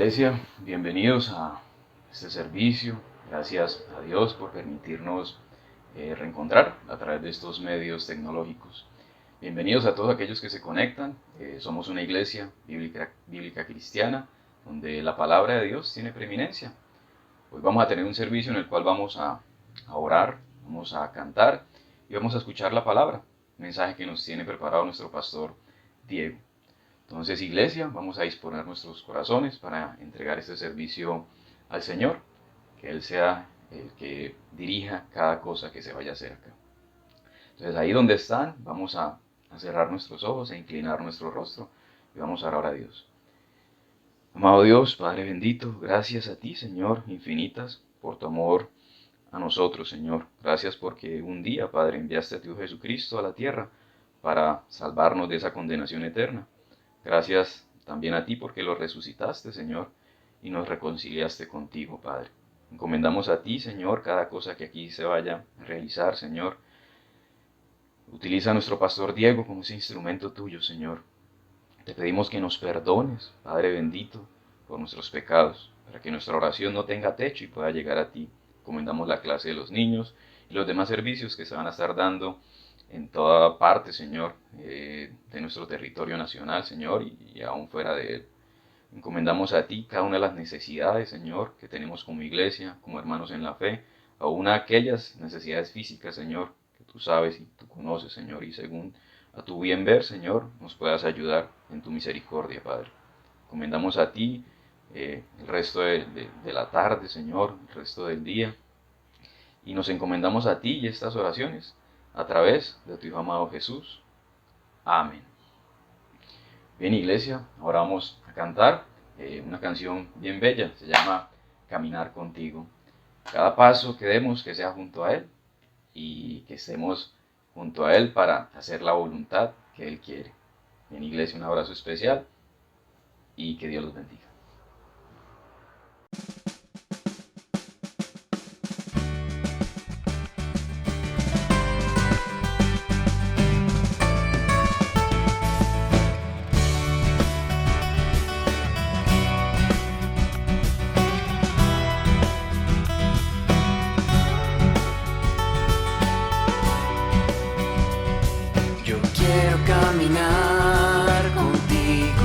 Iglesia, bienvenidos a este servicio. Gracias a Dios por permitirnos reencontrar a través de estos medios tecnológicos. Bienvenidos a todos aquellos que se conectan. Somos una iglesia bíblica cristiana donde la palabra de Dios tiene preeminencia. Hoy vamos a tener un servicio en el cual vamos a orar, vamos a cantar y vamos a escuchar la palabra, mensaje que nos tiene preparado nuestro pastor Diego. Entonces, iglesia, vamos a disponer nuestros corazones para entregar este servicio al Señor, que Él sea el que dirija cada cosa que se vaya a hacer acá. Entonces, ahí donde están, vamos a cerrar nuestros ojos e inclinar nuestro rostro y vamos a orar a Dios. Amado Dios, Padre bendito, gracias a ti, Señor, infinitas, por tu amor a nosotros, Señor. Gracias porque un día, Padre, enviaste a tu Hijo Jesucristo a la tierra para salvarnos de esa condenación eterna. Gracias también a ti porque lo resucitaste, Señor, y nos reconciliaste contigo, Padre. Encomendamos a ti, Señor, cada cosa que aquí se vaya a realizar, Señor. Utiliza a nuestro pastor Diego como ese instrumento tuyo, Señor. Te pedimos que nos perdones, Padre bendito, por nuestros pecados, para que nuestra oración no tenga techo y pueda llegar a ti. Encomendamos la clase de los niños y los demás servicios que se van a estar dando en toda parte, Señor, de nuestro territorio nacional, Señor, y aún fuera de él. Encomendamos a ti cada una de las necesidades, Señor, que tenemos como iglesia, como hermanos en la fe, aún aquellas necesidades físicas, Señor, que tú sabes y tú conoces, Señor, y según a tu bien ver, Señor, nos puedas ayudar en tu misericordia, Padre. Encomendamos a ti el resto de la tarde, Señor, el resto del día, y nos encomendamos a ti y estas oraciones a través de tu Hijo amado Jesús. Amén. Bien, iglesia, ahora vamos a cantar una canción bien bella, se llama Caminar contigo. Cada paso que demos que sea junto a Él y que estemos junto a Él para hacer la voluntad que Él quiere. Bien, iglesia, un abrazo especial y que Dios los bendiga. Caminar contigo,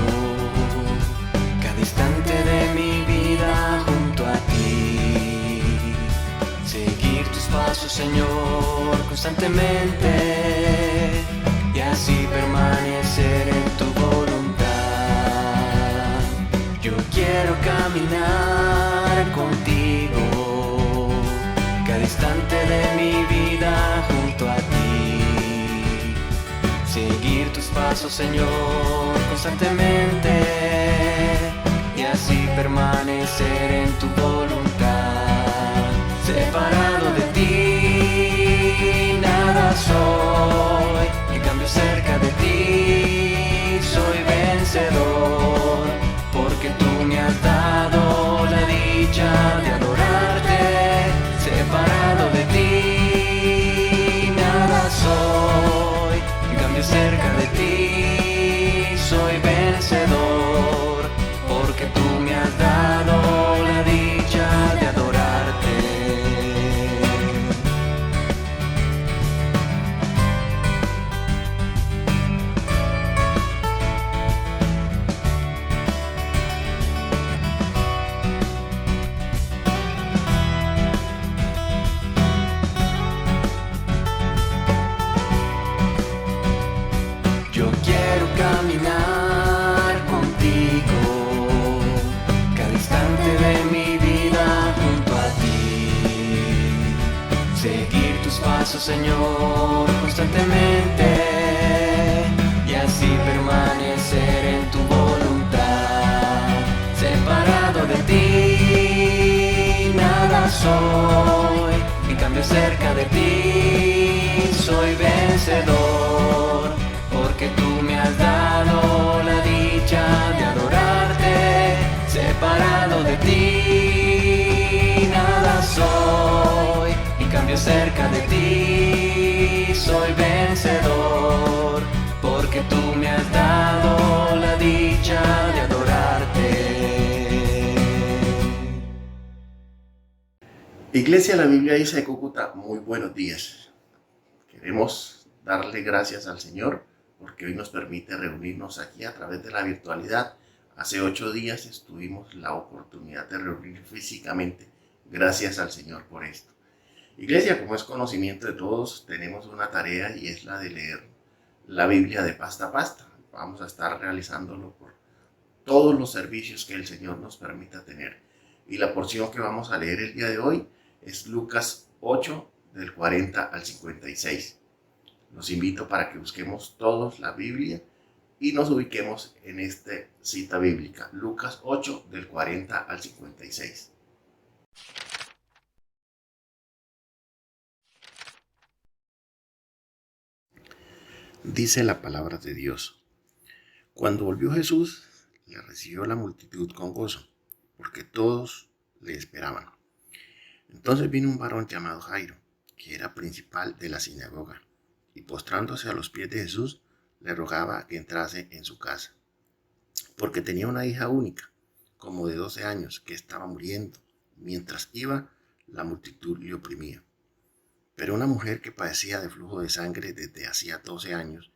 cada instante de mi vida junto a ti. Seguir tus pasos, Señor, constantemente y así permanecer en tu voluntad. Yo quiero caminar contigo, cada instante de mi vida junto a ti. Seguir tus pasos, Señor, constantemente y así permanecer en tu voluntad. Separado de ti, nada soy, en cambio cerca de ti soy vencedor, porque tú me has dado la dicha de adorarte. Separado de ti, nada soy, cerca de ti soy vencedor, porque tú me has dado la dicha de adorarte. Yo quiero caminar contigo, cada instante de mi vida junto a ti. Seguir tus pasos, Señor, constantemente y así permanecer en tu voluntad. Separado de ti, nada soy, en cambio cerca de ti soy vencedor, porque tú me has dado la dicha de adorarte. Separado de ti, nada soy, en cambio cerca de ti soy vencedor, porque tú me has dado la dicha de adorarte. Iglesia, la Biblia dice de Cúcuta, muy buenos días. Queremos darle gracias al Señor porque hoy nos permite reunirnos aquí a través de la virtualidad. Hace 8 días tuvimos la oportunidad de reunir físicamente. Gracias al Señor por esto. Iglesia, como es conocimiento de todos, tenemos una tarea y es la de leer la Biblia de pasta a pasta. Vamos a estar realizándolo por todos los servicios que el Señor nos permita tener. Y la porción que vamos a leer el día de hoy es Lucas 8, del 40 al 56. Los invito para que busquemos todos la Biblia y nos ubiquemos en esta cita bíblica. Lucas 8, del 40 al 56. Dice la palabra de Dios. Cuando volvió Jesús, le recibió la multitud con gozo, porque todos le esperaban. Entonces vino un varón llamado Jairo, que era principal de la sinagoga, y postrándose a los pies de Jesús, le rogaba que entrase en su casa, porque tenía una hija única, como de 12 años, que estaba muriendo. Mientras iba, la multitud le oprimía. Pero una mujer que padecía de flujo de sangre desde hacía 12 años,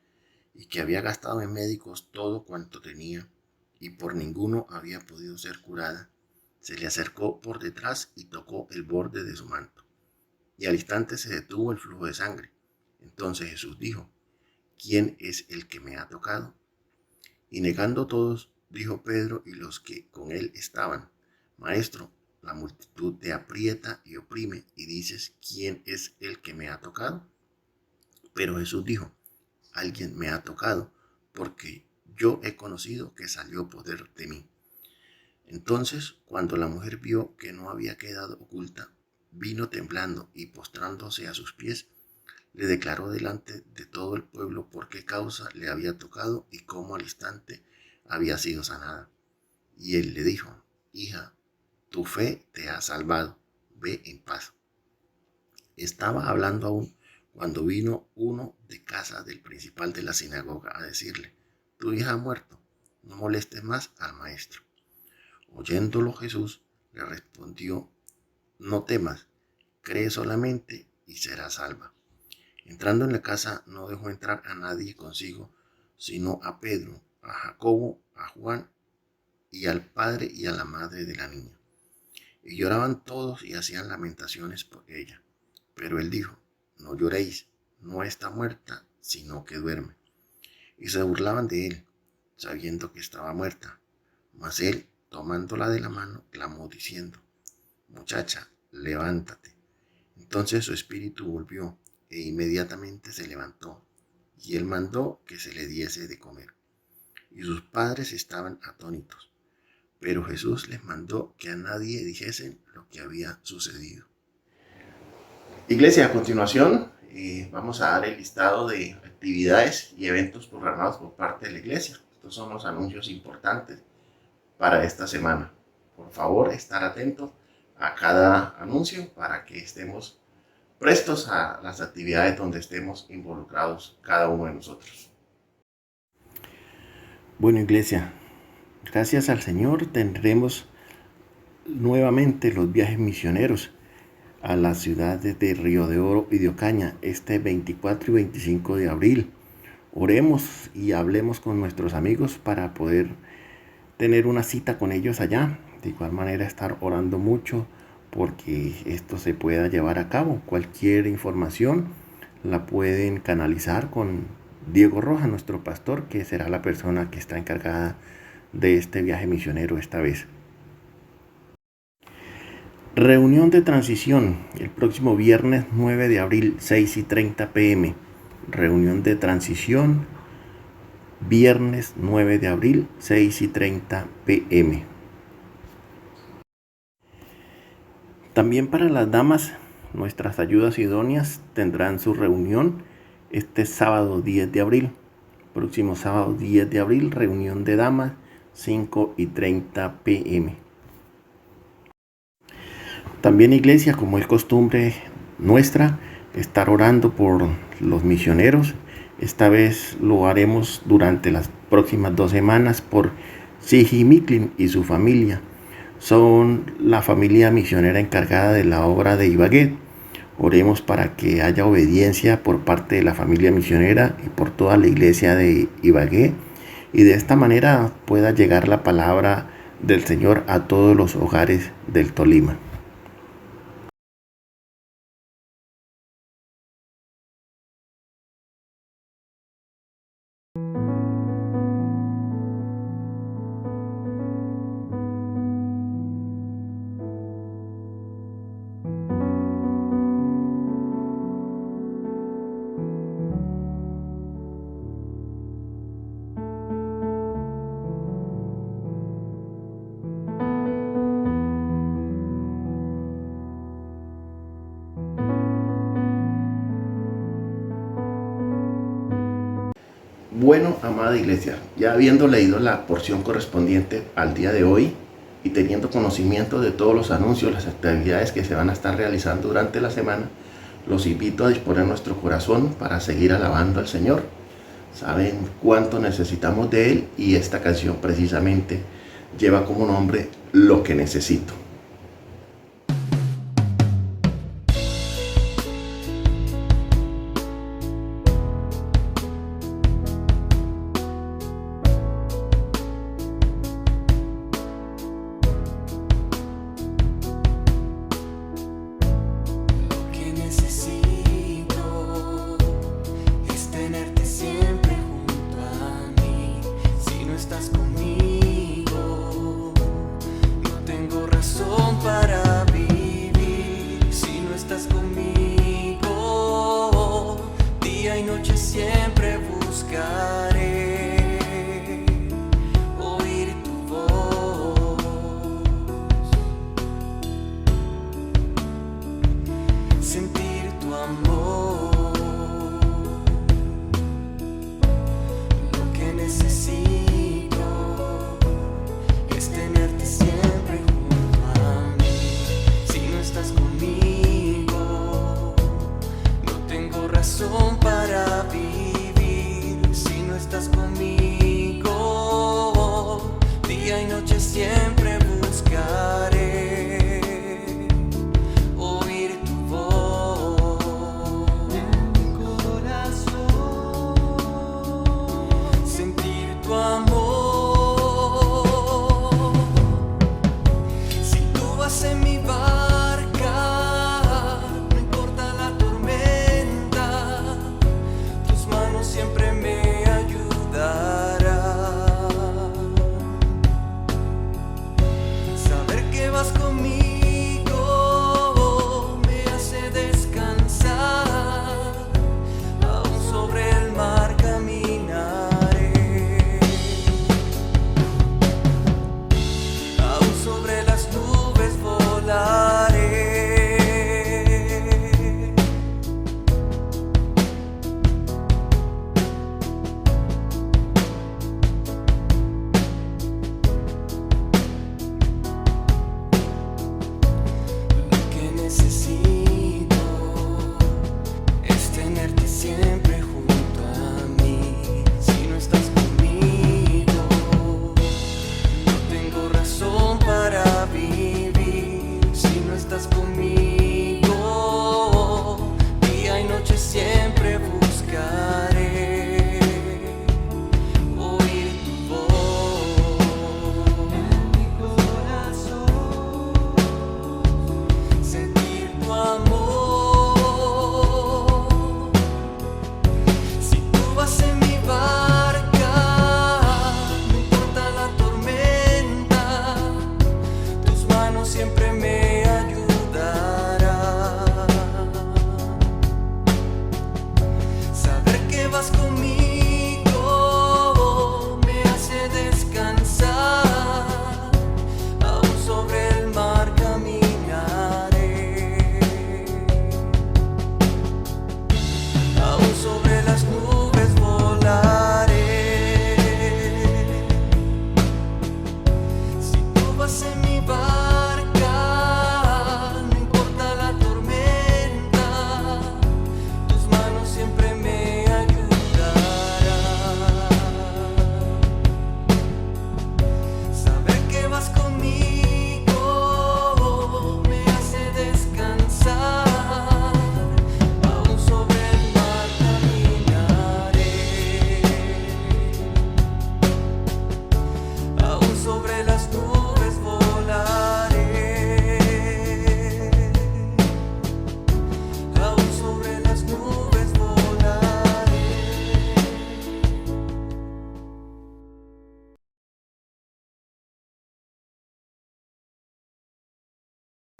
y que había gastado en médicos todo cuanto tenía, y por ninguno había podido ser curada, se le acercó por detrás y tocó el borde de su manto. Y al instante se detuvo el flujo de sangre. Entonces Jesús dijo: ¿Quién es el que me ha tocado? Y negando todos, dijo Pedro y los que con él estaban: Maestro, la multitud te aprieta y oprime, y dices: ¿Quién es el que me ha tocado? Pero Jesús dijo: Alguien me ha tocado, porque yo he conocido que salió poder de mí. Entonces, cuando la mujer vio que no había quedado oculta, vino temblando y postrándose a sus pies, le declaró delante de todo el pueblo por qué causa le había tocado y cómo al instante había sido sanada. Y él le dijo: Hija, tu fe te ha salvado, ve en paz. Estaba hablando aún cuando vino uno de casa del principal de la sinagoga a decirle: Tu hija ha muerto, no molestes más al maestro. Oyéndolo Jesús le respondió: No temas, cree solamente y serás salva. Entrando en la casa no dejó entrar a nadie consigo, sino a Pedro, a Jacobo, a Juan y al padre y a la madre de la niña. Y lloraban todos y hacían lamentaciones por ella. Pero él dijo: No lloréis, no está muerta, sino que duerme. Y se burlaban de él, sabiendo que estaba muerta. Mas él, tomándola de la mano, clamó diciendo: Muchacha, levántate. Entonces su espíritu volvió, e inmediatamente se levantó, y él mandó que se le diese de comer. Y sus padres estaban atónitos. Pero Jesús les mandó que a nadie dijesen lo que había sucedido. Iglesia, a continuación vamos a dar el listado de actividades y eventos programados por parte de la iglesia. Estos son los anuncios importantes para esta semana. Por favor, estar atentos a cada anuncio para que estemos prestos a las actividades donde estemos involucrados cada uno de nosotros. Bueno, iglesia, gracias al Señor tendremos nuevamente los viajes misioneros a las ciudades de Río de Oro y de Ocaña este 24 y 25 de abril. Oremos y hablemos con nuestros amigos para poder tener una cita con ellos allá. De igual manera, estar orando mucho porque esto se pueda llevar a cabo. Cualquier información la pueden canalizar con Diego Rojas, nuestro pastor, que será la persona que está encargada de este viaje misionero esta vez. Reunión de transición el próximo viernes 9 de abril, 6:30 p.m. Reunión de transición, viernes 9 de abril, 6:30 p.m. También para las damas, nuestras ayudas idóneas tendrán su reunión este sábado 10 de abril. Próximo sábado 10 de abril, reunión de damas, 5:30 p.m. También, iglesia, como es costumbre nuestra, estar orando por los misioneros. Esta vez lo haremos durante las próximas 2 semanas por Sigi Miklin y su familia. son la familia misionera encargada de la obra de Ibagué. Oremos para que haya obediencia por parte de la familia misionera y por toda la iglesia de Ibagué, y de esta manera pueda llegar la palabra del Señor a todos los hogares del Tolima. Bueno, amada iglesia, ya habiendo leído la porción correspondiente al día de hoy y teniendo conocimiento de todos los anuncios, las actividades que se van a estar realizando durante la semana, los invito a disponer nuestro corazón para seguir alabando al Señor. Saben cuánto necesitamos de Él, y esta canción precisamente lleva como nombre Lo que necesito. Lo que necesito es tenerte siempre junto a mí. Si no estás conmigo, no tengo razón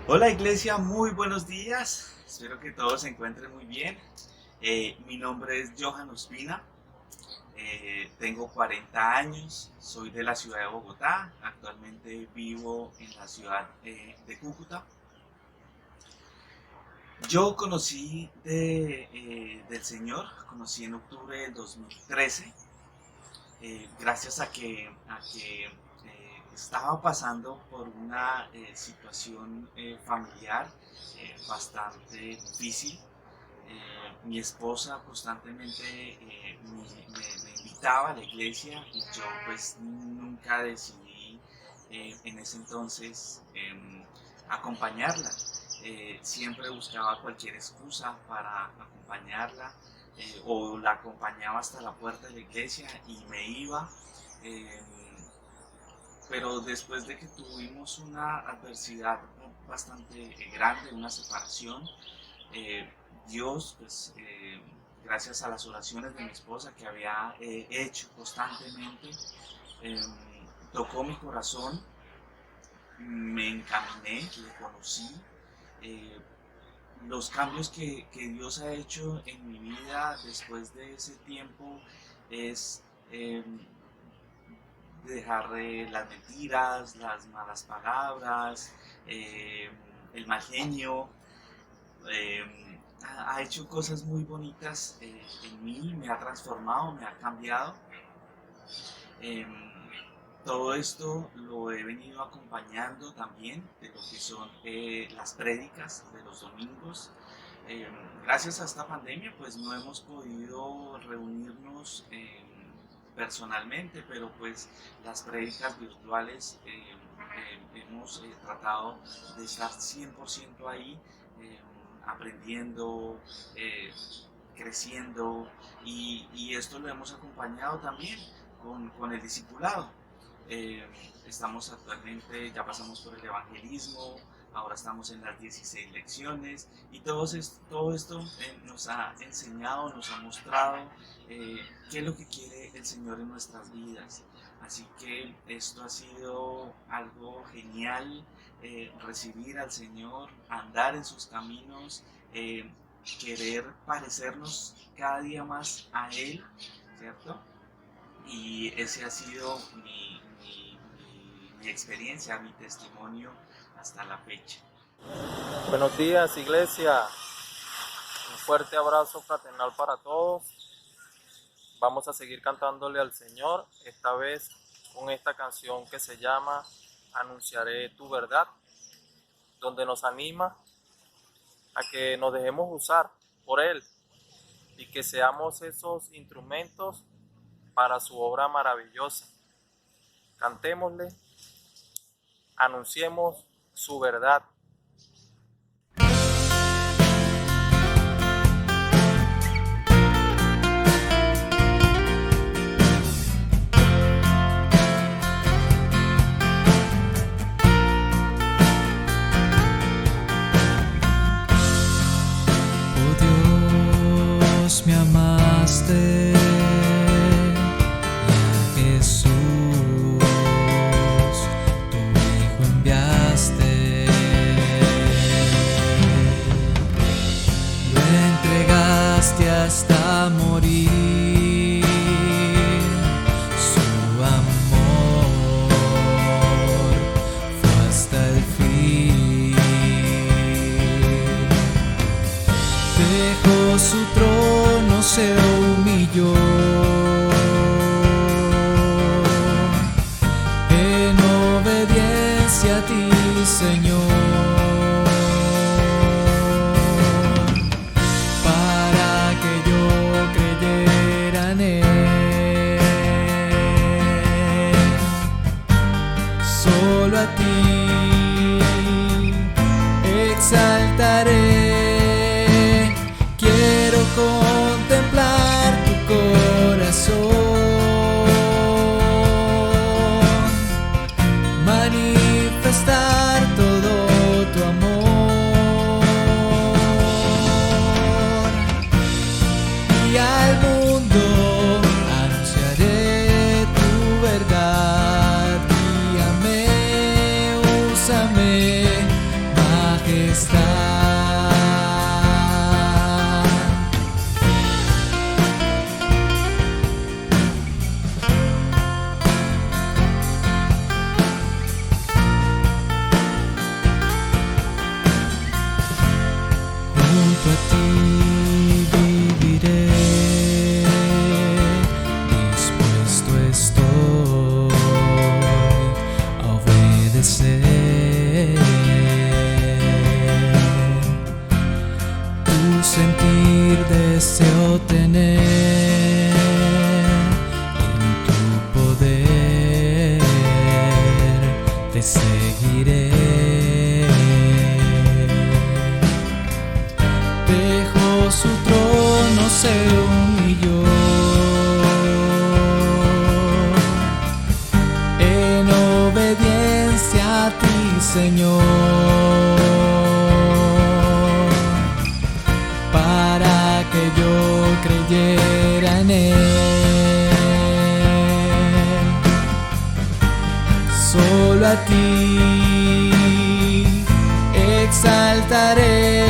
Hola iglesia, muy buenos días. Espero que todos se encuentren muy bien. Mi nombre es Johan Ospina. Tengo 40 años, soy de la ciudad de Bogotá. Actualmente vivo en la ciudad de Cúcuta. Yo conocí del Señor, conocí en octubre del 2013, gracias a que estaba pasando por una situación familiar bastante difícil. Mi esposa constantemente me invitaba a la iglesia y yo pues nunca decidí en ese entonces acompañarla. Siempre buscaba cualquier excusa para acompañarla, o la acompañaba hasta la puerta de la iglesia y me iba. eh, pero después de que tuvimos una adversidad bastante grande, una separación, eh, Dios, pues gracias a las oraciones de mi esposa que había hecho constantemente, eh, tocó mi corazón, me encaminé, le conocí. eh, los cambios que Dios ha hecho en mi vida después de ese tiempo es eh, dejar las mentiras, las malas palabras, el mal genio. Ha hecho cosas muy bonitas en mí, me ha transformado, me ha cambiado. Eh, Todo esto lo he venido acompañando también de lo que son las prédicas de los domingos. Eh, Gracias a esta pandemia pues no hemos podido reunirnos personalmente, pero pues las prédicas virtuales hemos tratado de estar 100% ahí, aprendiendo, creciendo, y esto lo hemos acompañado también con el discipulado. Estamos actualmente, ya pasamos por el evangelismo, ahora estamos en las 16 lecciones y todo esto nos ha enseñado, nos ha mostrado qué es lo que quiere el Señor en nuestras vidas. Así que esto ha sido algo genial, recibir al Señor, andar en sus caminos, querer parecernos cada día más a Él, ¿cierto? Y ese ha sido mi experiencia, mi testimonio hasta la fecha. Buenos días, iglesia. Un fuerte abrazo fraternal para todos. Vamos a seguir cantándole al Señor, esta vez con esta canción que se llama Anunciaré tu verdad, donde nos anima a que nos dejemos usar por Él y que seamos esos instrumentos para su obra maravillosa. Cantémosle, anunciemos su verdad. Oh Dios, me amaste. Hasta morir, su amor fue hasta el fin. Dejó su trono, se humilló en obediencia a ti, Señor. Solo a ti exaltaré, quiero contemplar tu corazón, manifestar todo tu amor, y al mundo anunciaré tu verdad. Úsame, seguiré. Dejó su trono, se humilló en obediencia a ti, Señor, para que yo creyera en Él. Solo a ti exaltaré.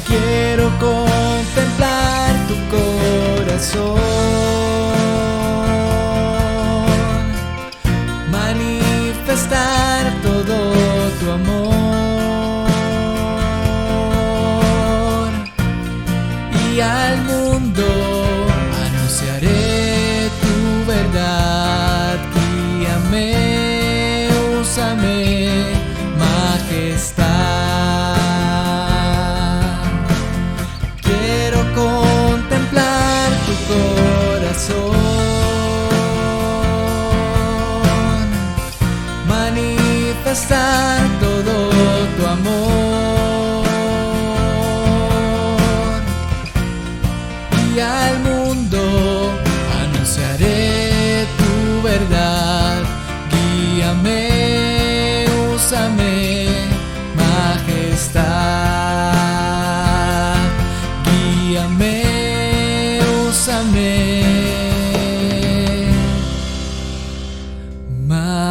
Quiero contemplar tu corazón, manifestar todo tu amor, y al mundo anunciaré tu verdad. Guíame, úsame, majestad. Quiero contemplar tu corazón, manifestar todo tu amor, y al mundo anunciaré tu verdad. Guíame, úsame, majestad. Guíame, úsame, majestad.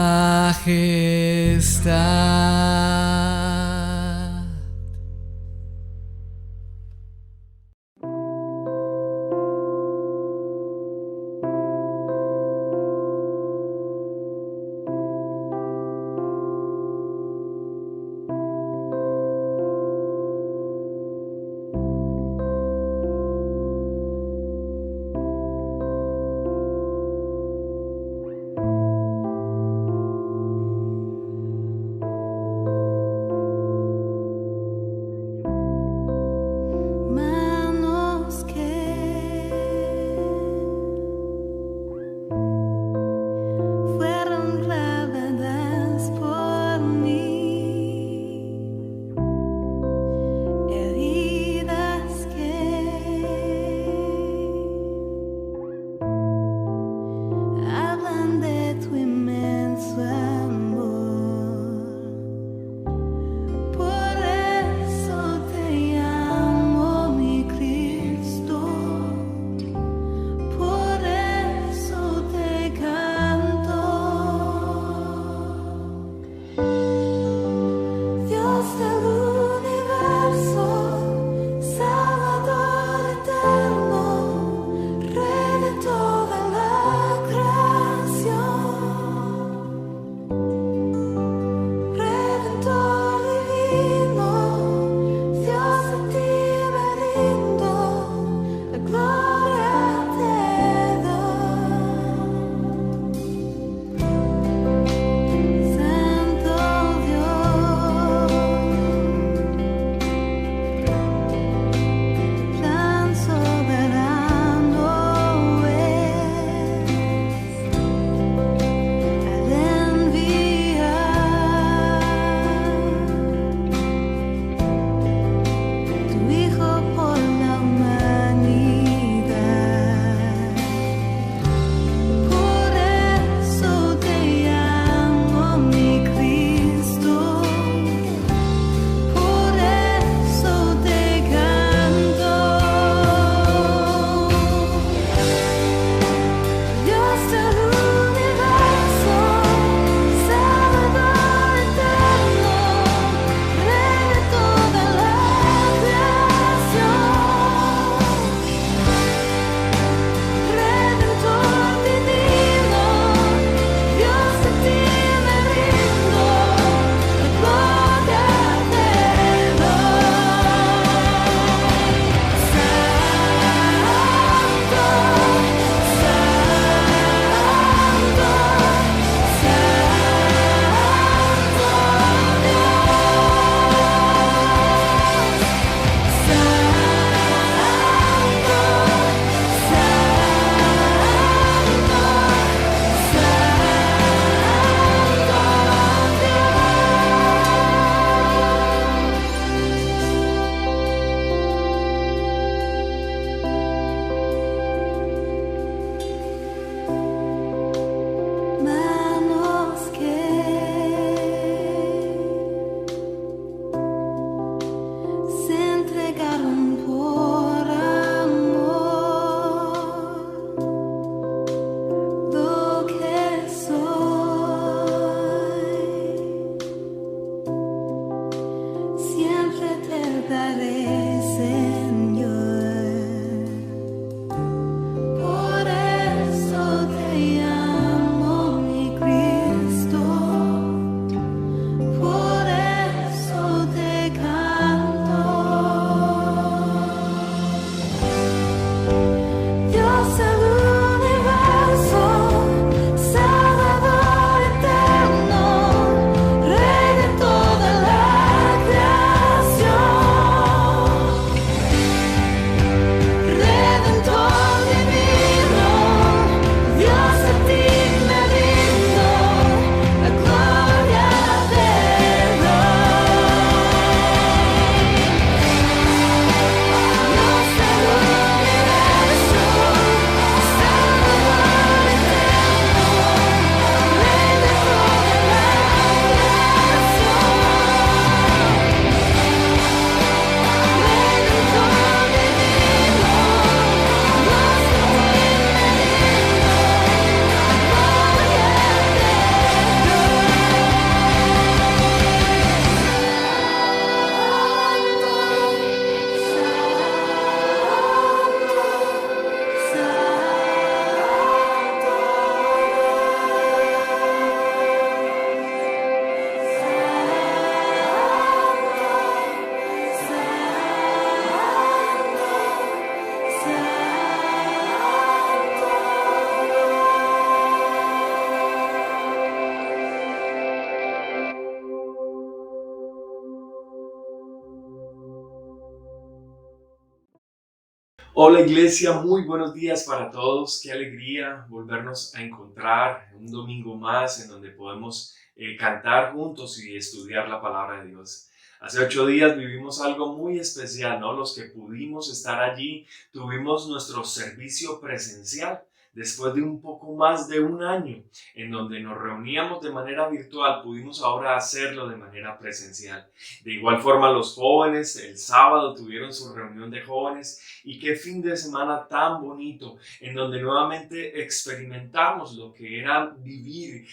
Hola iglesia, muy buenos días para todos. Qué alegría volvernos a encontrar un domingo más en donde podemos cantar juntos y estudiar la palabra de Dios. Hace 8 días vivimos algo muy especial, ¿no? Los que pudimos estar allí tuvimos nuestro servicio presencial después de un poco más de un año en donde nos reuníamos de manera virtual. Pudimos ahora hacerlo de manera presencial. De igual forma los jóvenes el sábado tuvieron su reunión de jóvenes. Y qué fin de semana tan bonito, en donde nuevamente experimentamos lo que era vivir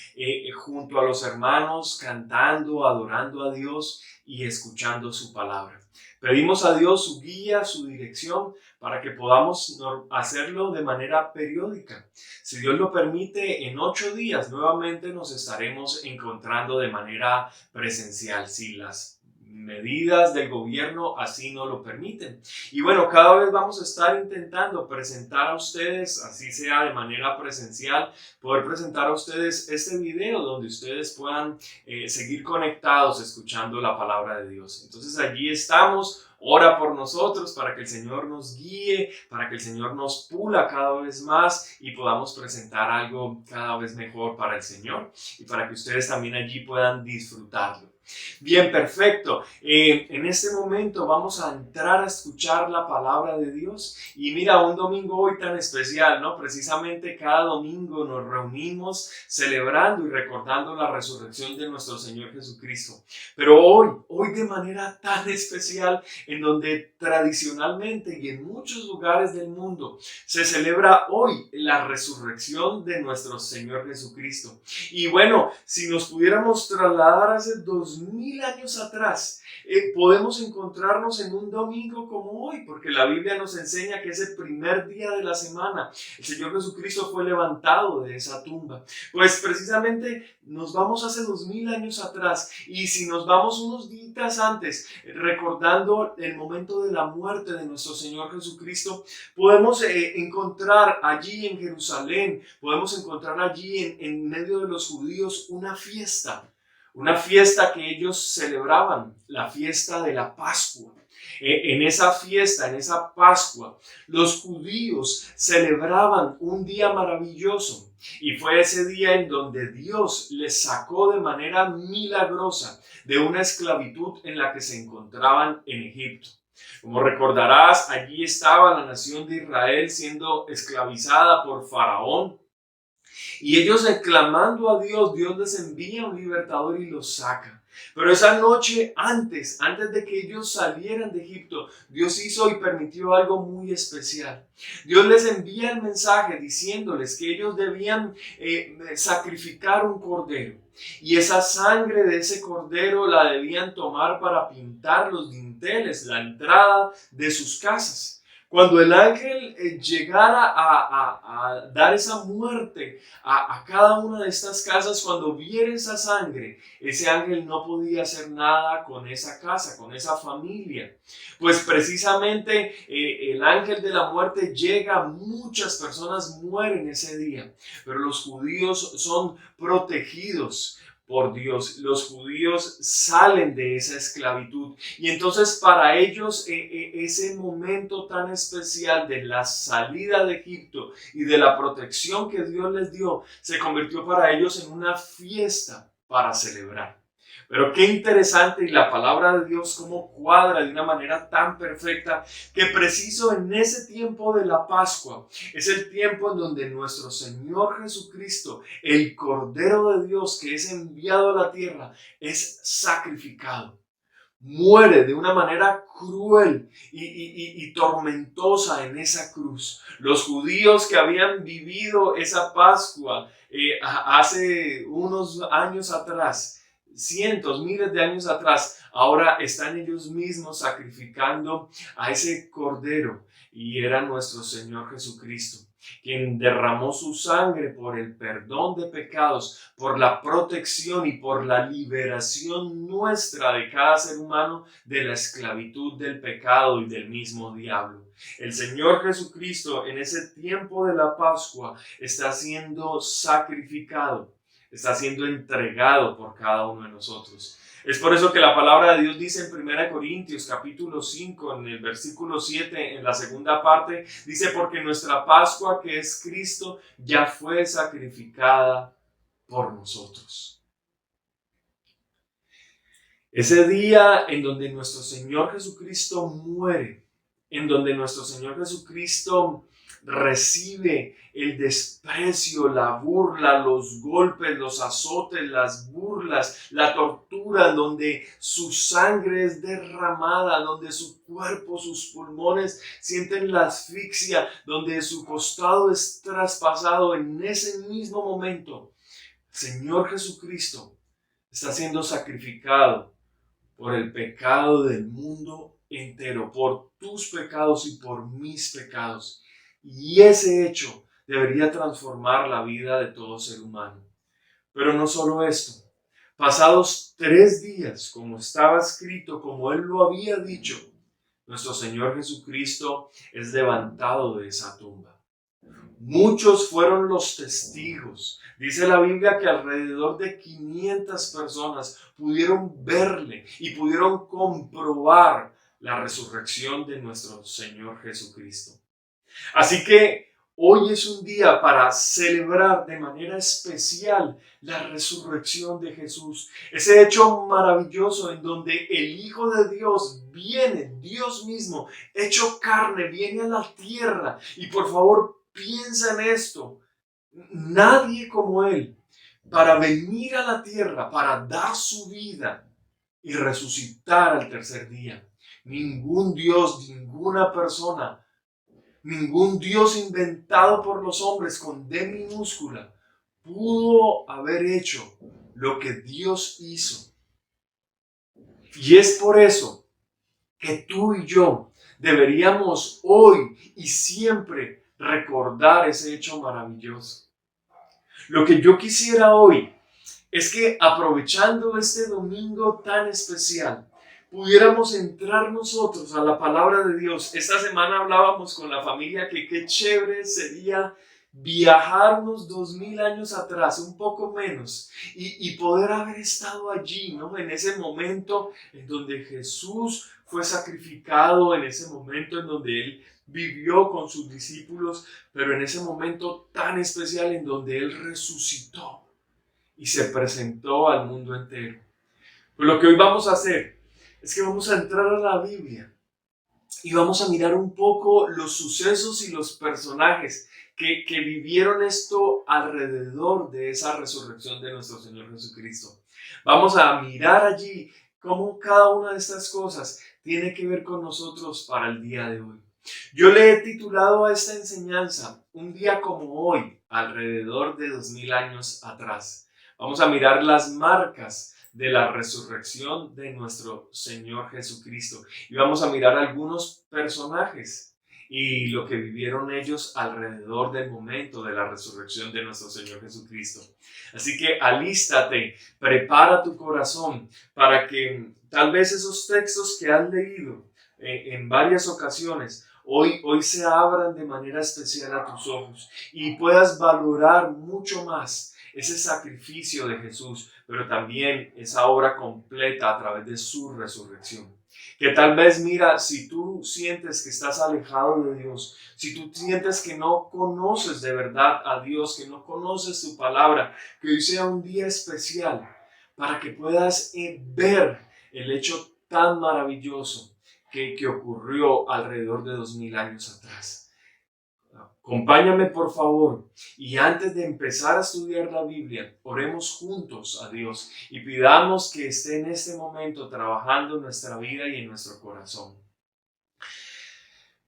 junto a los hermanos, cantando, adorando a Dios y escuchando su palabra. Pedimos a Dios su guía, su dirección, para que podamos hacerlo de manera periódica. Si Dios lo permite, en 8 días nuevamente nos estaremos encontrando de manera presencial, si las medidas del gobierno así no lo permiten. Y bueno, cada vez vamos a estar intentando presentar a ustedes, así sea de manera presencial, poder presentar a ustedes este video donde ustedes puedan seguir conectados escuchando la palabra de Dios. Entonces allí estamos. Ora por nosotros para que el Señor nos guíe, para que el Señor nos pula cada vez más y podamos presentar algo cada vez mejor para el Señor y para que ustedes también allí puedan disfrutarlo. Bien, perfecto. En este momento vamos a entrar a escuchar la palabra de Dios. Y mira, un domingo hoy tan especial, ¿no? Precisamente cada domingo nos reunimos celebrando y recordando la resurrección de nuestro Señor Jesucristo. Pero hoy de manera tan especial, en donde tradicionalmente y en muchos lugares del mundo se celebra hoy la resurrección de nuestro Señor Jesucristo. Y bueno, si nos pudiéramos trasladar hace 2000 años atrás, podemos encontrarnos en un domingo como hoy, porque la Biblia nos enseña que ese primer día de la semana el Señor Jesucristo fue levantado de esa tumba. Pues precisamente nos vamos hace 2000 años atrás, y si nos vamos unos días antes, recordando el momento de la muerte de nuestro Señor Jesucristo, podemos encontrar allí en Jerusalén, podemos encontrar allí en medio de los judíos una fiesta que ellos celebraban, la fiesta de la Pascua. En esa fiesta, en esa Pascua, los judíos celebraban un día maravilloso, y fue ese día en donde Dios les sacó de manera milagrosa de una esclavitud en la que se encontraban en Egipto. Como recordarás, allí estaba la nación de Israel siendo esclavizada por Faraón. Y ellos clamando a Dios, Dios les envía un libertador y los saca. Pero esa noche antes de que ellos salieran de Egipto, Dios hizo y permitió algo muy especial. Dios les envía el mensaje diciéndoles que ellos debían sacrificar un cordero. Y esa sangre de ese cordero la debían tomar para pintar los dinteles, la entrada de sus casas. Cuando el ángel llegara a dar esa muerte a cada una de estas casas, cuando viera esa sangre, ese ángel no podía hacer nada con esa casa, con esa familia. Pues precisamente el ángel de la muerte llega, muchas personas mueren ese día, pero los judíos son protegidos por Dios. Los judíos salen de esa esclavitud, y entonces para ellos ese momento tan especial de la salida de Egipto y de la protección que Dios les dio se convirtió para ellos en una fiesta para celebrar. Pero qué interesante, y la palabra de Dios cómo cuadra de una manera tan perfecta, que preciso en ese tiempo de la Pascua es el tiempo en donde nuestro Señor Jesucristo, el Cordero de Dios que es enviado a la tierra, es sacrificado. Muere de una manera cruel y tormentosa en esa cruz. Los judíos que habían vivido esa Pascua hace unos años atrás, cientos, miles de años atrás, ahora están ellos mismos sacrificando a ese cordero, y era nuestro Señor Jesucristo, quien derramó su sangre por el perdón de pecados, por la protección y por la liberación nuestra de cada ser humano de la esclavitud del pecado y del mismo diablo. El Señor Jesucristo en ese tiempo de la Pascua está siendo sacrificado. está siendo entregado por cada uno de nosotros. Es por eso que la palabra de Dios dice en 1 Corintios capítulo 5, en el versículo 7, en la segunda parte, dice: porque nuestra Pascua, que es Cristo, ya fue sacrificada por nosotros. Ese día en donde nuestro Señor Jesucristo muere, en donde nuestro Señor Jesucristo recibe el desprecio, la burla, los golpes, los azotes, las burlas, la tortura, donde su sangre es derramada, donde su cuerpo, sus pulmones sienten la asfixia, donde su costado es traspasado. En ese mismo momento, el Señor Jesucristo está siendo sacrificado por el pecado del mundo entero, por tus pecados y por mis pecados. Y ese hecho debería transformar la vida de todo ser humano. Pero no solo esto. Pasados 3 días, como estaba escrito, como Él lo había dicho, nuestro Señor Jesucristo es levantado de esa tumba. Muchos fueron los testigos. Dice la Biblia que alrededor de 500 personas pudieron verle y pudieron comprobar la resurrección de nuestro Señor Jesucristo. Así que hoy es un día para celebrar de manera especial la resurrección de Jesús. Ese hecho maravilloso en donde el Hijo de Dios viene, Dios mismo, hecho carne, viene a la tierra. Y por favor, piensa en esto. Nadie como Él, para venir a la tierra, para dar su vida y resucitar al tercer día. Ningún Dios, ninguna persona, ningún Dios inventado por los hombres con D minúscula pudo haber hecho lo que Dios hizo. Y es por eso que tú y yo deberíamos hoy y siempre recordar ese hecho maravilloso. Lo que yo quisiera hoy es que, aprovechando este domingo tan especial, pudiéramos entrar nosotros a la palabra de Dios. Esta semana hablábamos con la familia que qué chévere sería viajar unos 2000 años atrás, un poco menos, y poder haber estado allí, ¿no? En ese momento en donde Jesús fue sacrificado, en ese momento en donde Él vivió con sus discípulos, pero en ese momento tan especial en donde Él resucitó y se presentó al mundo entero. Pues lo que hoy vamos a hacer es que vamos a entrar a la Biblia y vamos a mirar un poco los sucesos y los personajes que vivieron esto alrededor de esa resurrección de nuestro Señor Jesucristo. Vamos a mirar allí cómo cada una de estas cosas tiene que ver con nosotros para el día de hoy. Yo le he titulado a esta enseñanza Un día como hoy, alrededor de 2000 años atrás. Vamos a mirar las marcas de la resurrección de nuestro Señor Jesucristo. Y vamos a mirar algunos personajes y lo que vivieron ellos alrededor del momento de la resurrección de nuestro Señor Jesucristo. Así que alístate, prepara tu corazón para que tal vez esos textos que has leído en varias ocasiones hoy se abran de manera especial a tus ojos y puedas valorar mucho más ese sacrificio de Jesús, pero también esa obra completa a través de su resurrección. Que tal vez, mira, si tú sientes que estás alejado de Dios, si tú sientes que no conoces de verdad a Dios, que no conoces su palabra, que hoy sea un día especial para que puedas ver el hecho tan maravilloso que ocurrió alrededor de 2000 años atrás. Acompáñame por favor y antes de empezar a estudiar la Biblia, oremos juntos a Dios y pidamos que esté en este momento trabajando en nuestra vida y en nuestro corazón.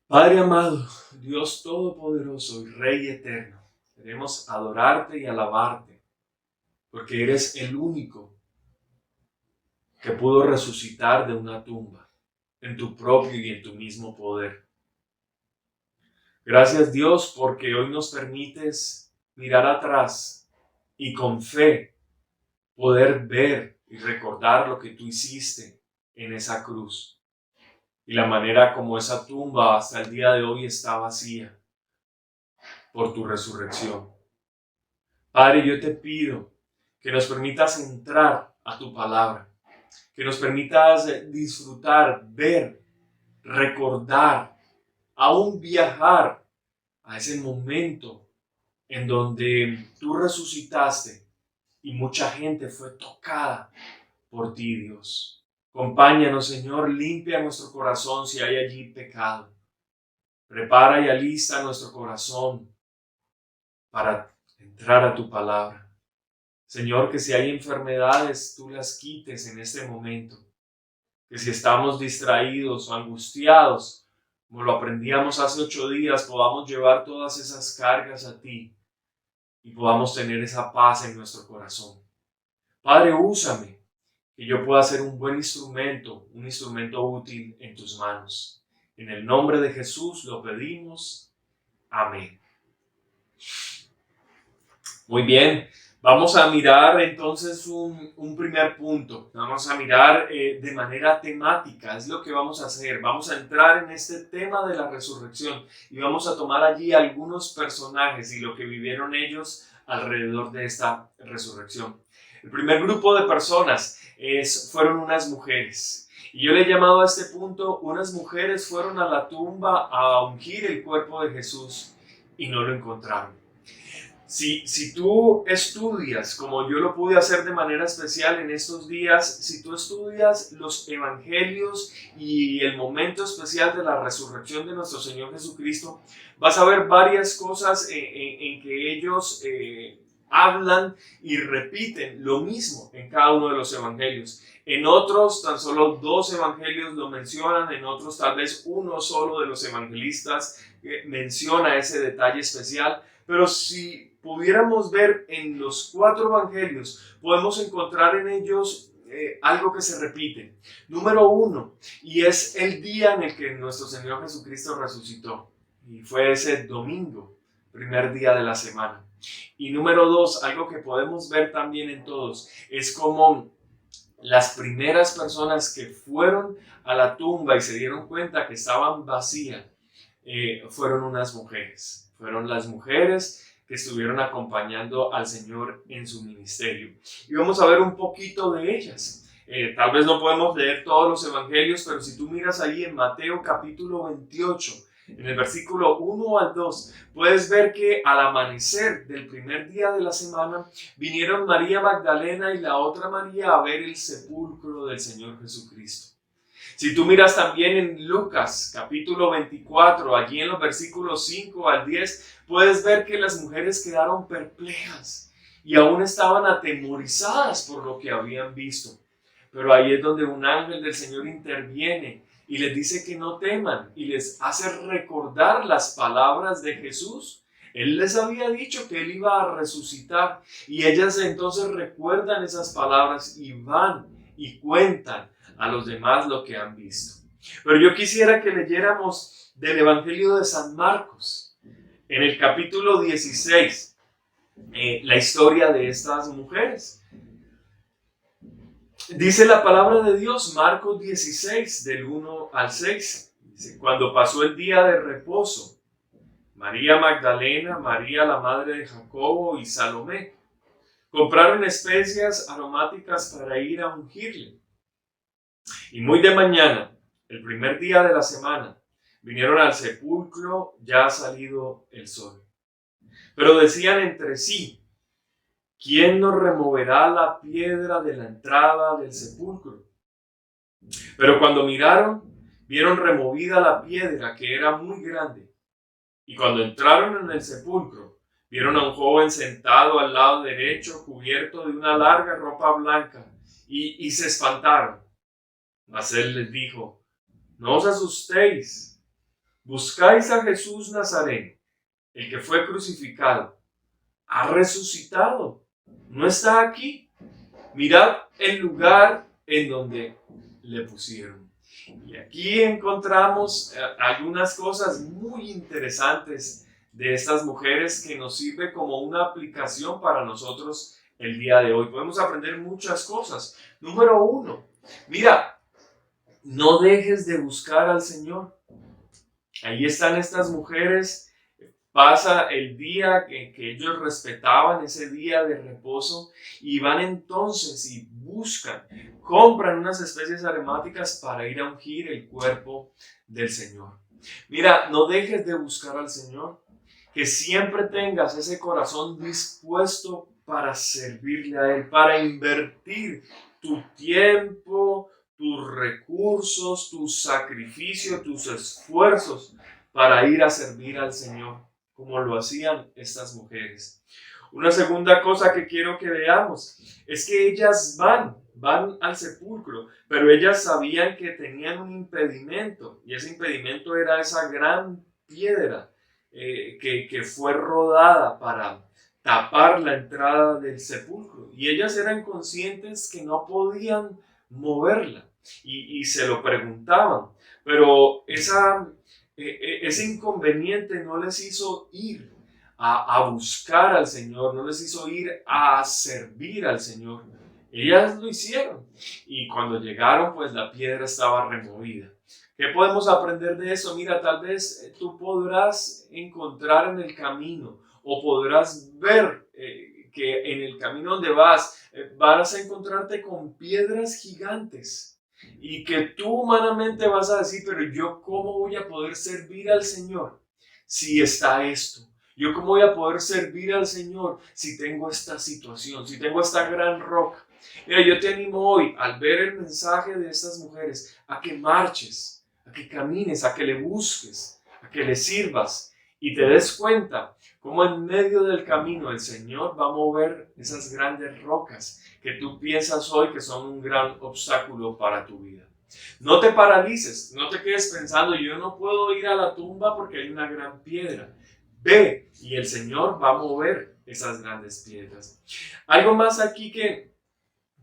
Padre amado, Dios todopoderoso y Rey eterno, queremos adorarte y alabarte porque eres el único que pudo resucitar de una tumba en tu propio y en tu mismo poder. Gracias Dios porque hoy nos permites mirar atrás y con fe poder ver y recordar lo que tú hiciste en esa cruz y la manera como esa tumba hasta el día de hoy está vacía por tu resurrección. Padre, yo te pido que nos permitas entrar a tu palabra, que nos permitas disfrutar, ver, recordar, aún viajar a ese momento en donde tú resucitaste y mucha gente fue tocada por ti, Dios. Acompáñanos, Señor, limpia nuestro corazón si hay allí pecado. Prepara y alista nuestro corazón para entrar a tu palabra. Señor, que si hay enfermedades, tú las quites en este momento. Que si estamos distraídos o angustiados, como lo aprendíamos hace 8 días, podamos llevar todas esas cargas a ti y podamos tener esa paz en nuestro corazón. Padre, úsame, que yo pueda ser un buen instrumento, un instrumento útil en tus manos. En el nombre de Jesús lo pedimos. Amén. Muy bien, vamos a mirar entonces un primer punto. Vamos a mirar de manera temática, es lo que vamos a hacer. Vamos a entrar en este tema de la resurrección y vamos a tomar allí algunos personajes y lo que vivieron ellos alrededor de esta resurrección. El primer grupo de personas fueron unas mujeres. Y yo le he llamado a este punto, unas mujeres fueron a la tumba a ungir el cuerpo de Jesús y no lo encontraron. Si tú estudias, como yo lo pude hacer de manera especial en estos días, si tú estudias los evangelios y el momento especial de la resurrección de nuestro Señor Jesucristo, vas a ver varias cosas en que ellos hablan y repiten lo mismo en cada uno de los evangelios. En otros, tan solo 2 evangelios lo mencionan, en otros tal vez uno solo de los evangelistas menciona ese detalle especial, pero si pudiéramos ver en los 4 evangelios, podemos encontrar en ellos algo que se repite. Número 1, y es el día en el que nuestro Señor Jesucristo resucitó, y fue ese domingo, primer día de la semana. Y número 2, algo que podemos ver también en todos, es como las primeras personas que fueron a la tumba y se dieron cuenta que estaban vacías, fueron unas mujeres. Fueron las mujeres que estuvieron acompañando al Señor en su ministerio. Y vamos a ver un poquito de ellas. Tal vez no podemos leer todos los evangelios, pero si tú miras ahí en Mateo capítulo 28, en el versículo 1 al 2, puedes ver que al amanecer del primer día de la semana vinieron María Magdalena y la otra María a ver el sepulcro del Señor Jesucristo. Si tú miras también en Lucas capítulo 24, allí en los versículos 5 al 10, puedes ver que las mujeres quedaron perplejas y aún estaban atemorizadas por lo que habían visto. Pero ahí es donde un ángel del Señor interviene y les dice que no teman y les hace recordar las palabras de Jesús. Él les había dicho que Él iba a resucitar y ellas entonces recuerdan esas palabras y van y cuentan a los demás lo que han visto. Pero yo quisiera que leyéramos del Evangelio de San Marcos, en el capítulo 16, la historia de estas mujeres. Dice la palabra de Dios, Marcos 16, del 1 al 6. Dice, cuando pasó el día de reposo, María Magdalena, María la madre de Jacobo y Salomé compraron especias aromáticas para ir a ungirle. Y muy de mañana, el primer día de la semana, vinieron al sepulcro ya salido el sol. Pero decían entre sí, ¿quién nos removerá la piedra de la entrada del sepulcro? Pero cuando miraron, vieron removida la piedra, que era muy grande. Y cuando entraron en el sepulcro, vieron a un joven sentado al lado derecho, cubierto de una larga ropa blanca, y se espantaron. Mas él les dijo, no os asustéis, buscáis a Jesús Nazareno, el que fue crucificado. Ha resucitado, no está aquí. Mirad el lugar en donde le pusieron. Y aquí encontramos algunas cosas muy interesantes de estas mujeres que nos sirve como una aplicación para nosotros el día de hoy. Podemos aprender muchas cosas. Número 1, mira, no dejes de buscar al Señor. Ahí están estas mujeres Pasa el día que ellos respetaban, ese día de reposo, y van entonces y compran unas especies aromáticas para ir a ungir el cuerpo del Señor. Mira, no dejes de buscar al Señor, que siempre tengas ese corazón dispuesto para servirle a Él, para invertir tu tiempo, tus recursos, tu sacrificio, tus esfuerzos para ir a servir al Señor, como lo hacían estas mujeres. Una segunda cosa que quiero que veamos es que ellas van al sepulcro, pero ellas sabían que tenían un impedimento, y ese impedimento era esa gran piedra que fue rodada para tapar la entrada del sepulcro, y ellas eran conscientes que no podían moverla, y se lo preguntaban, pero ese inconveniente no les hizo ir a buscar al Señor, no les hizo ir a servir al Señor. Ellas lo hicieron, y cuando llegaron, pues la piedra estaba removida. ¿Qué podemos aprender de eso? Mira, tal vez tú podrás encontrar en el camino, o podrás ver que en el camino donde vas a encontrarte con piedras gigantes, y que tú humanamente vas a decir, pero yo ¿cómo voy a poder servir al Señor si está esto? ¿Yo cómo voy a poder servir al Señor si tengo esta situación, si tengo esta gran roca? Mira, yo te animo hoy, al ver el mensaje de estas mujeres, a que marches, a que camines, a que le busques, a que le sirvas, y te des cuenta cómo en medio del camino el Señor va a mover esas grandes rocas que tú piensas hoy que son un gran obstáculo para tu vida. No te paralices, no te quedes pensando, yo no puedo ir a la tumba porque hay una gran piedra. Ve, y el Señor va a mover esas grandes piedras. Algo más aquí que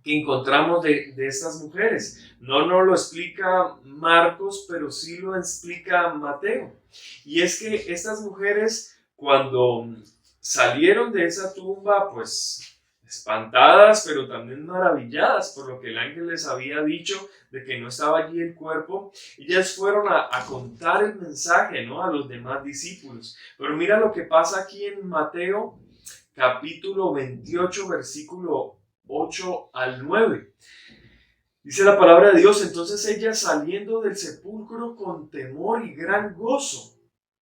encontramos de estas mujeres. No nos lo explica Marcos, pero sí lo explica Mateo. Y es que estas mujeres, cuando salieron de esa tumba, pues espantadas, pero también maravilladas por lo que el ángel les había dicho de que no estaba allí el cuerpo, ellas fueron a contar el mensaje, ¿no?, a los demás discípulos. Pero mira lo que pasa aquí en Mateo capítulo 28, versículo 8 al 9. Dice la palabra de Dios: entonces ellas, saliendo del sepulcro con temor y gran gozo,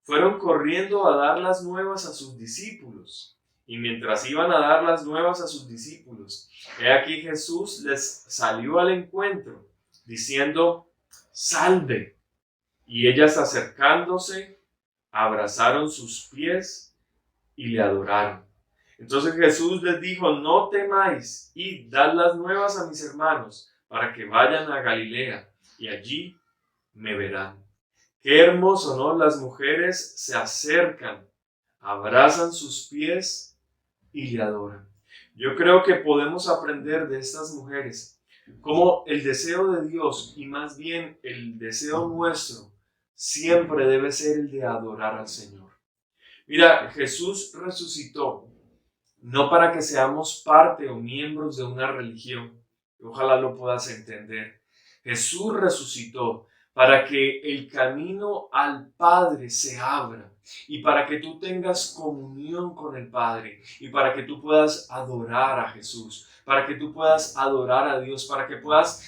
fueron corriendo a dar las nuevas a sus discípulos. Y mientras iban a dar las nuevas a sus discípulos, he aquí Jesús les salió al encuentro, diciendo: salve. Y ellas, acercándose, abrazaron sus pies y le adoraron. Entonces Jesús les dijo: no temáis, id, dad las nuevas a mis hermanos, para que vayan a Galilea, y allí me verán. Qué hermoso, ¿no? Las mujeres se acercan, abrazan sus pies y le adoran. Yo creo que podemos aprender de estas mujeres cómo el deseo de Dios, y más bien el deseo nuestro, siempre debe ser el de adorar al Señor. Mira, Jesús resucitó no para que seamos parte o miembros de una religión. Ojalá lo puedas entender. Jesús resucitó para que el camino al Padre se abra, y para que tú tengas comunión con el Padre, y para que tú puedas adorar a Jesús, para que tú puedas adorar a Dios, para que puedas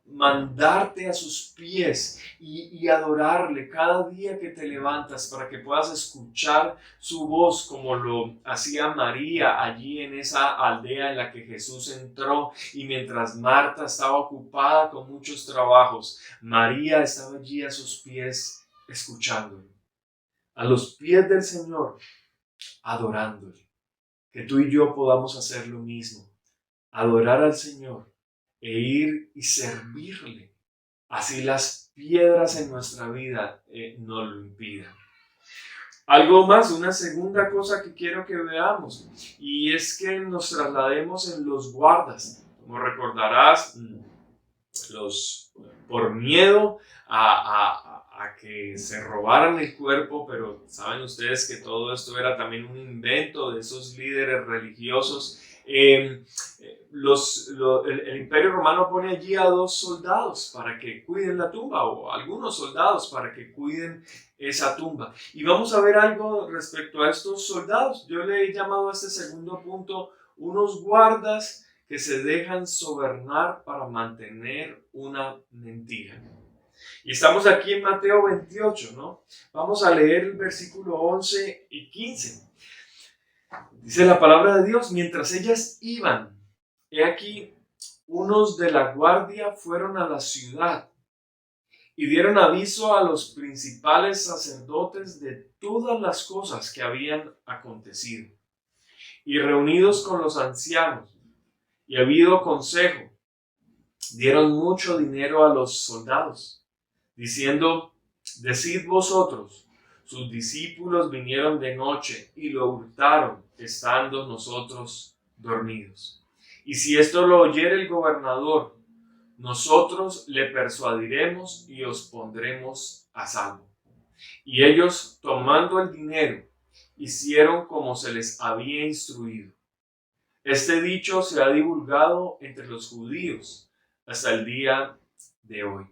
mandarte a sus pies y adorarle cada día que te levantas, para que puedas escuchar su voz como lo hacía María allí en esa aldea en la que Jesús entró, y mientras Marta estaba ocupada con muchos trabajos, María estaba allí a sus pies escuchándolo, a los pies del Señor, adorándole. Que tú y yo podamos hacer lo mismo, adorar al Señor e ir y servirle, así las piedras en nuestra vida nos lo impidan. Algo más, una segunda cosa que quiero que veamos, y es que nos traslademos en los guardas. Como recordarás, por miedo a que se robaran el cuerpo, pero saben ustedes que todo esto era también un invento de esos líderes religiosos El Imperio Romano pone allí a 2 soldados para que cuiden la tumba, o algunos soldados para que cuiden esa tumba. Y vamos a ver algo respecto a estos soldados. Yo le he llamado a este segundo punto unos guardas que se dejan sobornar para mantener una mentira. Y estamos aquí en Mateo 28, ¿no? Vamos a leer el versículo 11 y 15. Dice la palabra de Dios: mientras ellas iban, he aquí, unos de la guardia fueron a la ciudad y dieron aviso a los principales sacerdotes de todas las cosas que habían acontecido. Y reunidos con los ancianos y habido consejo, dieron mucho dinero a los soldados, diciendo: decid vosotros, sus discípulos vinieron de noche y lo hurtaron, estando nosotros dormidos. Y si esto lo oyere el gobernador, nosotros le persuadiremos y os pondremos a salvo. Y ellos, tomando el dinero, hicieron como se les había instruido. Este dicho se ha divulgado entre los judíos hasta el día de hoy.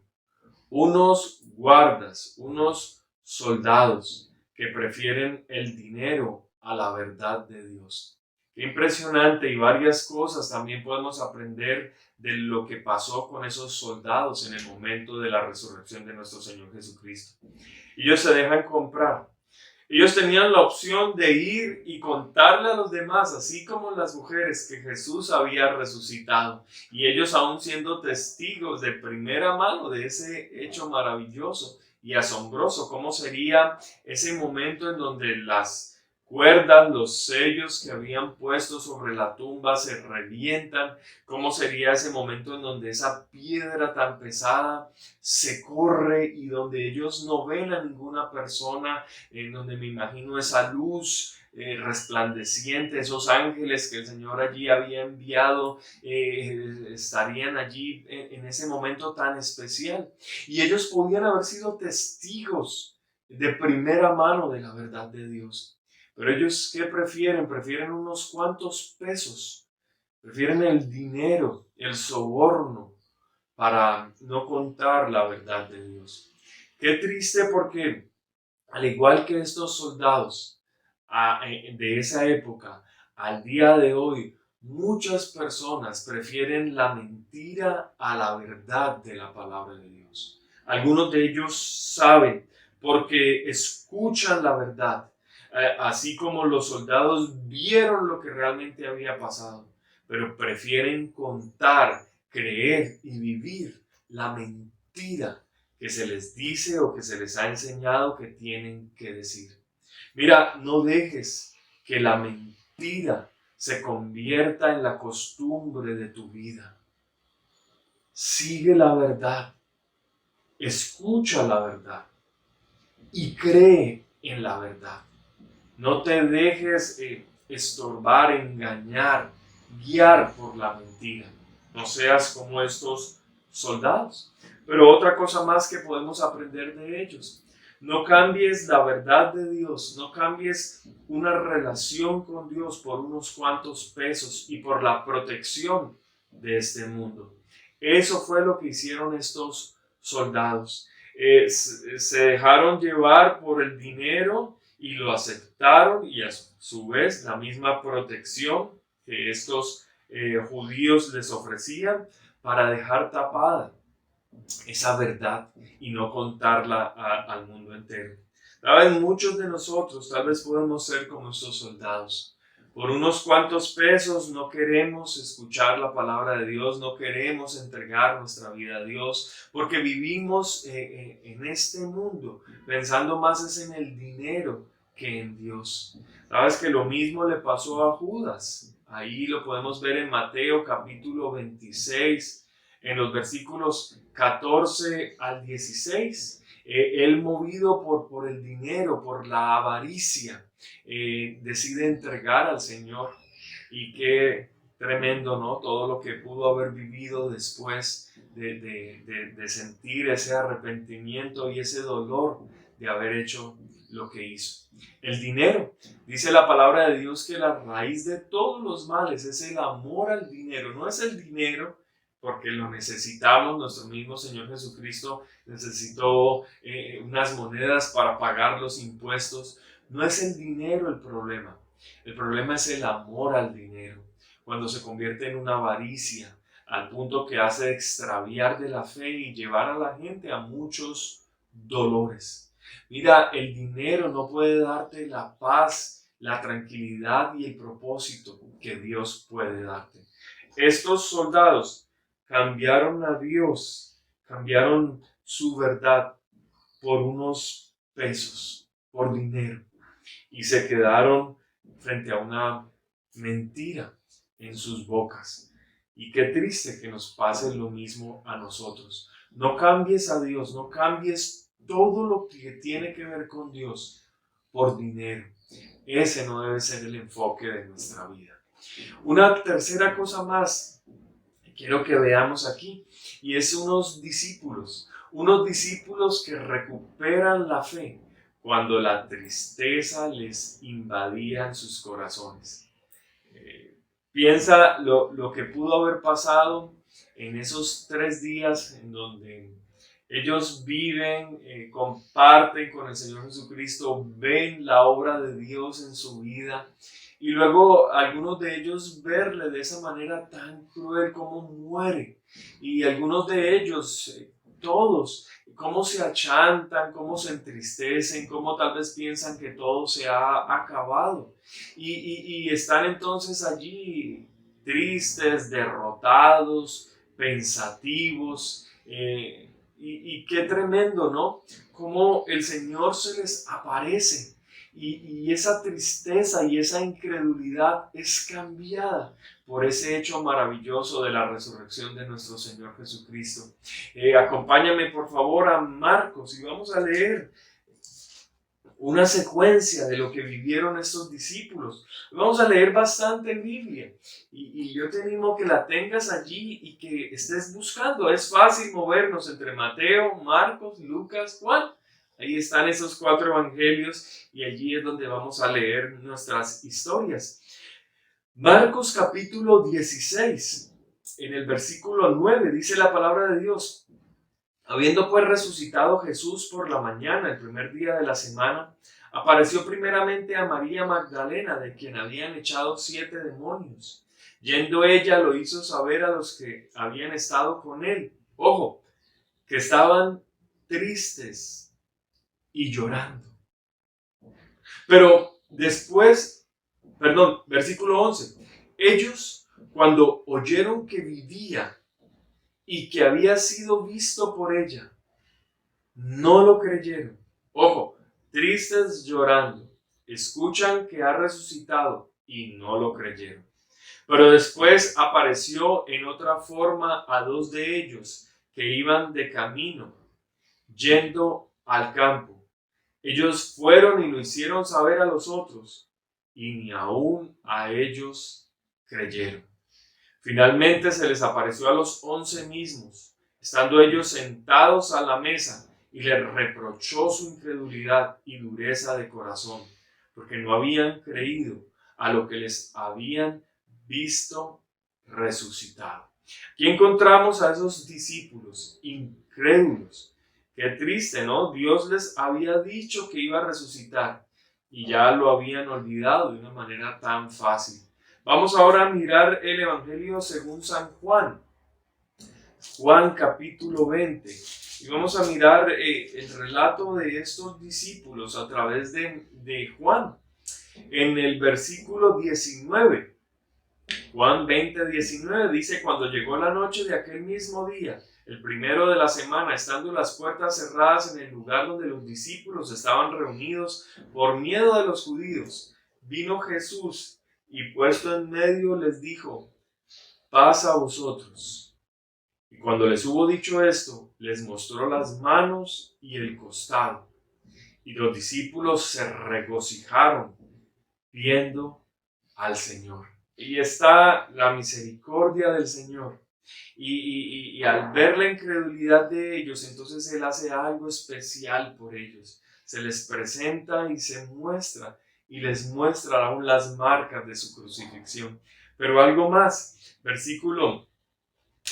Unos guardas, unos soldados que prefieren el dinero a la verdad de Dios. Qué impresionante, y varias cosas también podemos aprender de lo que pasó con esos soldados en el momento de la resurrección de nuestro Señor Jesucristo. Ellos se dejan comprar. Ellos tenían la opción de ir y contarle a los demás, así como las mujeres, que Jesús había resucitado. Y ellos, aún siendo testigos de primera mano de ese hecho maravilloso y asombroso, ¿cómo sería ese momento en donde las cuerdas, los sellos que habían puesto sobre la tumba se revientan? ¿Cómo sería ese momento en donde esa piedra tan pesada se corre y donde ellos no ven a ninguna persona, en donde me imagino esa luz resplandeciente, esos ángeles que el Señor allí había enviado, estarían allí en ese momento tan especial? Y ellos podían haber sido testigos de primera mano de la verdad de Dios. Pero ellos, ¿qué prefieren? Prefieren unos cuantos pesos, prefieren el dinero, el soborno, para no contar la verdad de Dios. Qué triste, porque al igual que estos soldados de esa época, al día de hoy, muchas personas prefieren la mentira a la verdad de la palabra de Dios. Algunos de ellos saben, porque escuchan la verdad, así como los soldados vieron lo que realmente había pasado, pero prefieren contar, creer y vivir la mentira que se les dice o que se les ha enseñado que tienen que decir. Mira, no dejes que la mentira se convierta en la costumbre de tu vida. Sigue la verdad, escucha la verdad y cree en la verdad. No te dejes estorbar, engañar, guiar por la mentira. No seas como estos soldados. Pero otra cosa más que podemos aprender de ellos: no cambies la verdad de Dios, no cambies una relación con Dios por unos cuantos pesos y por la protección de este mundo. Eso fue lo que hicieron estos soldados. Se dejaron llevar por el dinero y lo aceptaron, y a su vez la misma protección que estos judíos les ofrecían, para dejar tapada esa verdad y no contarla al mundo entero. Tal vez muchos de nosotros, tal vez podemos ser como estos soldados. Por unos cuantos pesos no queremos escuchar la palabra de Dios, no queremos entregar nuestra vida a Dios, porque vivimos en este mundo pensando más es en el dinero que en Dios. Sabes que lo mismo le pasó a Judas. Ahí lo podemos ver en Mateo capítulo 26, en los versículos 14 al 16. Él, movido por el dinero, por la avaricia, decide entregar al Señor. Y qué tremendo, ¿no? Todo lo que pudo haber vivido después de sentir ese arrepentimiento y ese dolor de haber hecho lo que hizo. El dinero, dice la palabra de Dios que la raíz de todos los males es el amor al dinero. No es el dinero porque lo necesitamos, nuestro mismo Señor Jesucristo necesitó unas monedas para pagar los impuestos. No es el dinero el problema es el amor al dinero. Cuando se convierte en una avaricia, al punto que hace extraviar de la fe y llevar a la gente a muchos dolores. Mira, el dinero no puede darte la paz, la tranquilidad y el propósito que Dios puede darte. Estos soldados cambiaron a Dios, cambiaron su verdad por unos pesos, por dinero, y se quedaron frente a una mentira en sus bocas. Y qué triste que nos pase lo mismo a nosotros. No cambies a Dios, no cambies todo lo que tiene que ver con Dios por dinero. Ese no debe ser el enfoque de nuestra vida. Una tercera cosa más que quiero que veamos aquí, y es unos discípulos que recuperan la fe cuando la tristeza les invadía sus corazones. Piensa lo que pudo haber pasado en esos 3 días en donde ellos viven, comparten con el Señor Jesucristo, ven la obra de Dios en su vida, y luego algunos de ellos verle de esa manera tan cruel como muere, y algunos de ellos, todos, cómo se achantan, cómo se entristecen, cómo tal vez piensan que todo se ha acabado. Y están entonces allí tristes, derrotados, pensativos. Y qué tremendo, ¿no? Cómo el Señor se les aparece. Y esa tristeza y esa incredulidad es cambiada por ese hecho maravilloso de la resurrección de nuestro Señor Jesucristo. Acompáñame por favor a Marcos y vamos a leer una secuencia de lo que vivieron estos discípulos. Vamos a leer bastante Biblia y yo te animo que la tengas allí y que estés buscando. Es fácil movernos entre Mateo, Marcos, Lucas, Juan. Ahí están esos 4 evangelios y allí es donde vamos a leer nuestras historias. Marcos capítulo 16, en el versículo 9, dice la palabra de Dios: habiendo pues resucitado Jesús por la mañana, el primer día de la semana, apareció primeramente a María Magdalena, de quien habían echado 7 demonios. Yendo ella lo hizo saber a los que habían estado con él. Ojo, que estaban tristes y llorando. Pero después, versículo 11. Ellos, cuando oyeron que vivía y que había sido visto por ella, no lo creyeron. Ojo, tristes llorando, escuchan que ha resucitado y no lo creyeron. Pero después apareció en otra forma a 2 de ellos que iban de camino, yendo al campo. Ellos fueron y lo hicieron saber a los otros, y ni aún a ellos creyeron. Finalmente se les apareció a los 11 mismos, estando ellos sentados a la mesa, y les reprochó su incredulidad y dureza de corazón, porque no habían creído a lo que les habían visto resucitado. Aquí encontramos a esos discípulos incrédulos. Qué triste, ¿no? Dios les había dicho que iba a resucitar y ya lo habían olvidado de una manera tan fácil. Vamos ahora a mirar el Evangelio según San Juan. Juan capítulo 20. Y vamos a mirar el relato de estos discípulos a través de Juan. En el versículo 19. Juan 20, 19 dice: cuando llegó la noche de aquel mismo día, el primero de la semana, estando las puertas cerradas en el lugar donde los discípulos estaban reunidos por miedo de los judíos, vino Jesús y puesto en medio les dijo: paz a vosotros. Y cuando les hubo dicho esto, les mostró las manos y el costado. Y los discípulos se regocijaron viendo al Señor. Y está la misericordia del Señor. Y al ver la incredulidad de ellos, entonces Él hace algo especial por ellos. se les presenta y se muestra y les muestra aún las marcas de su crucifixión. Pero algo más, versículo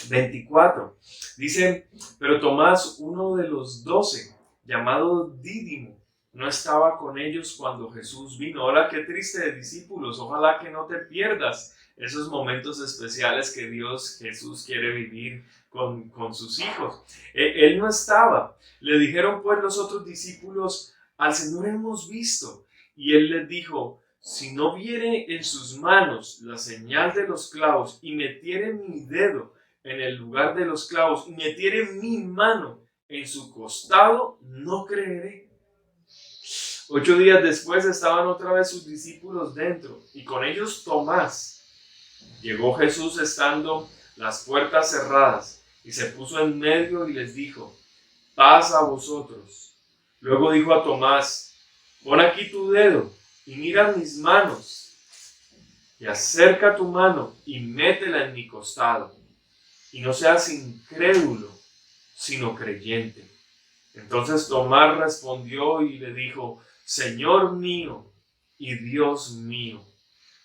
24, dice, pero Tomás, uno de los 12, llamado Dídimo, no estaba con ellos cuando Jesús vino. Hola, qué triste de discípulos, ojalá que no te pierdas esos momentos especiales que Jesús quiere vivir con sus hijos. Él no estaba. Le dijeron pues los otros discípulos, al Señor hemos visto. Y él les dijo, si no viere en sus manos la señal de los clavos y metiere mi dedo en el lugar de los clavos y metiere mi mano en su costado, no creeré. 8 días después estaban otra vez sus discípulos dentro y con ellos Tomás. Llegó Jesús estando las puertas cerradas y se puso en medio y les dijo, paz a vosotros. Luego dijo a Tomás, pon aquí tu dedo y mira mis manos y acerca tu mano y métela en mi costado y no seas incrédulo sino creyente. Entonces Tomás respondió y le dijo, Señor mío y Dios mío.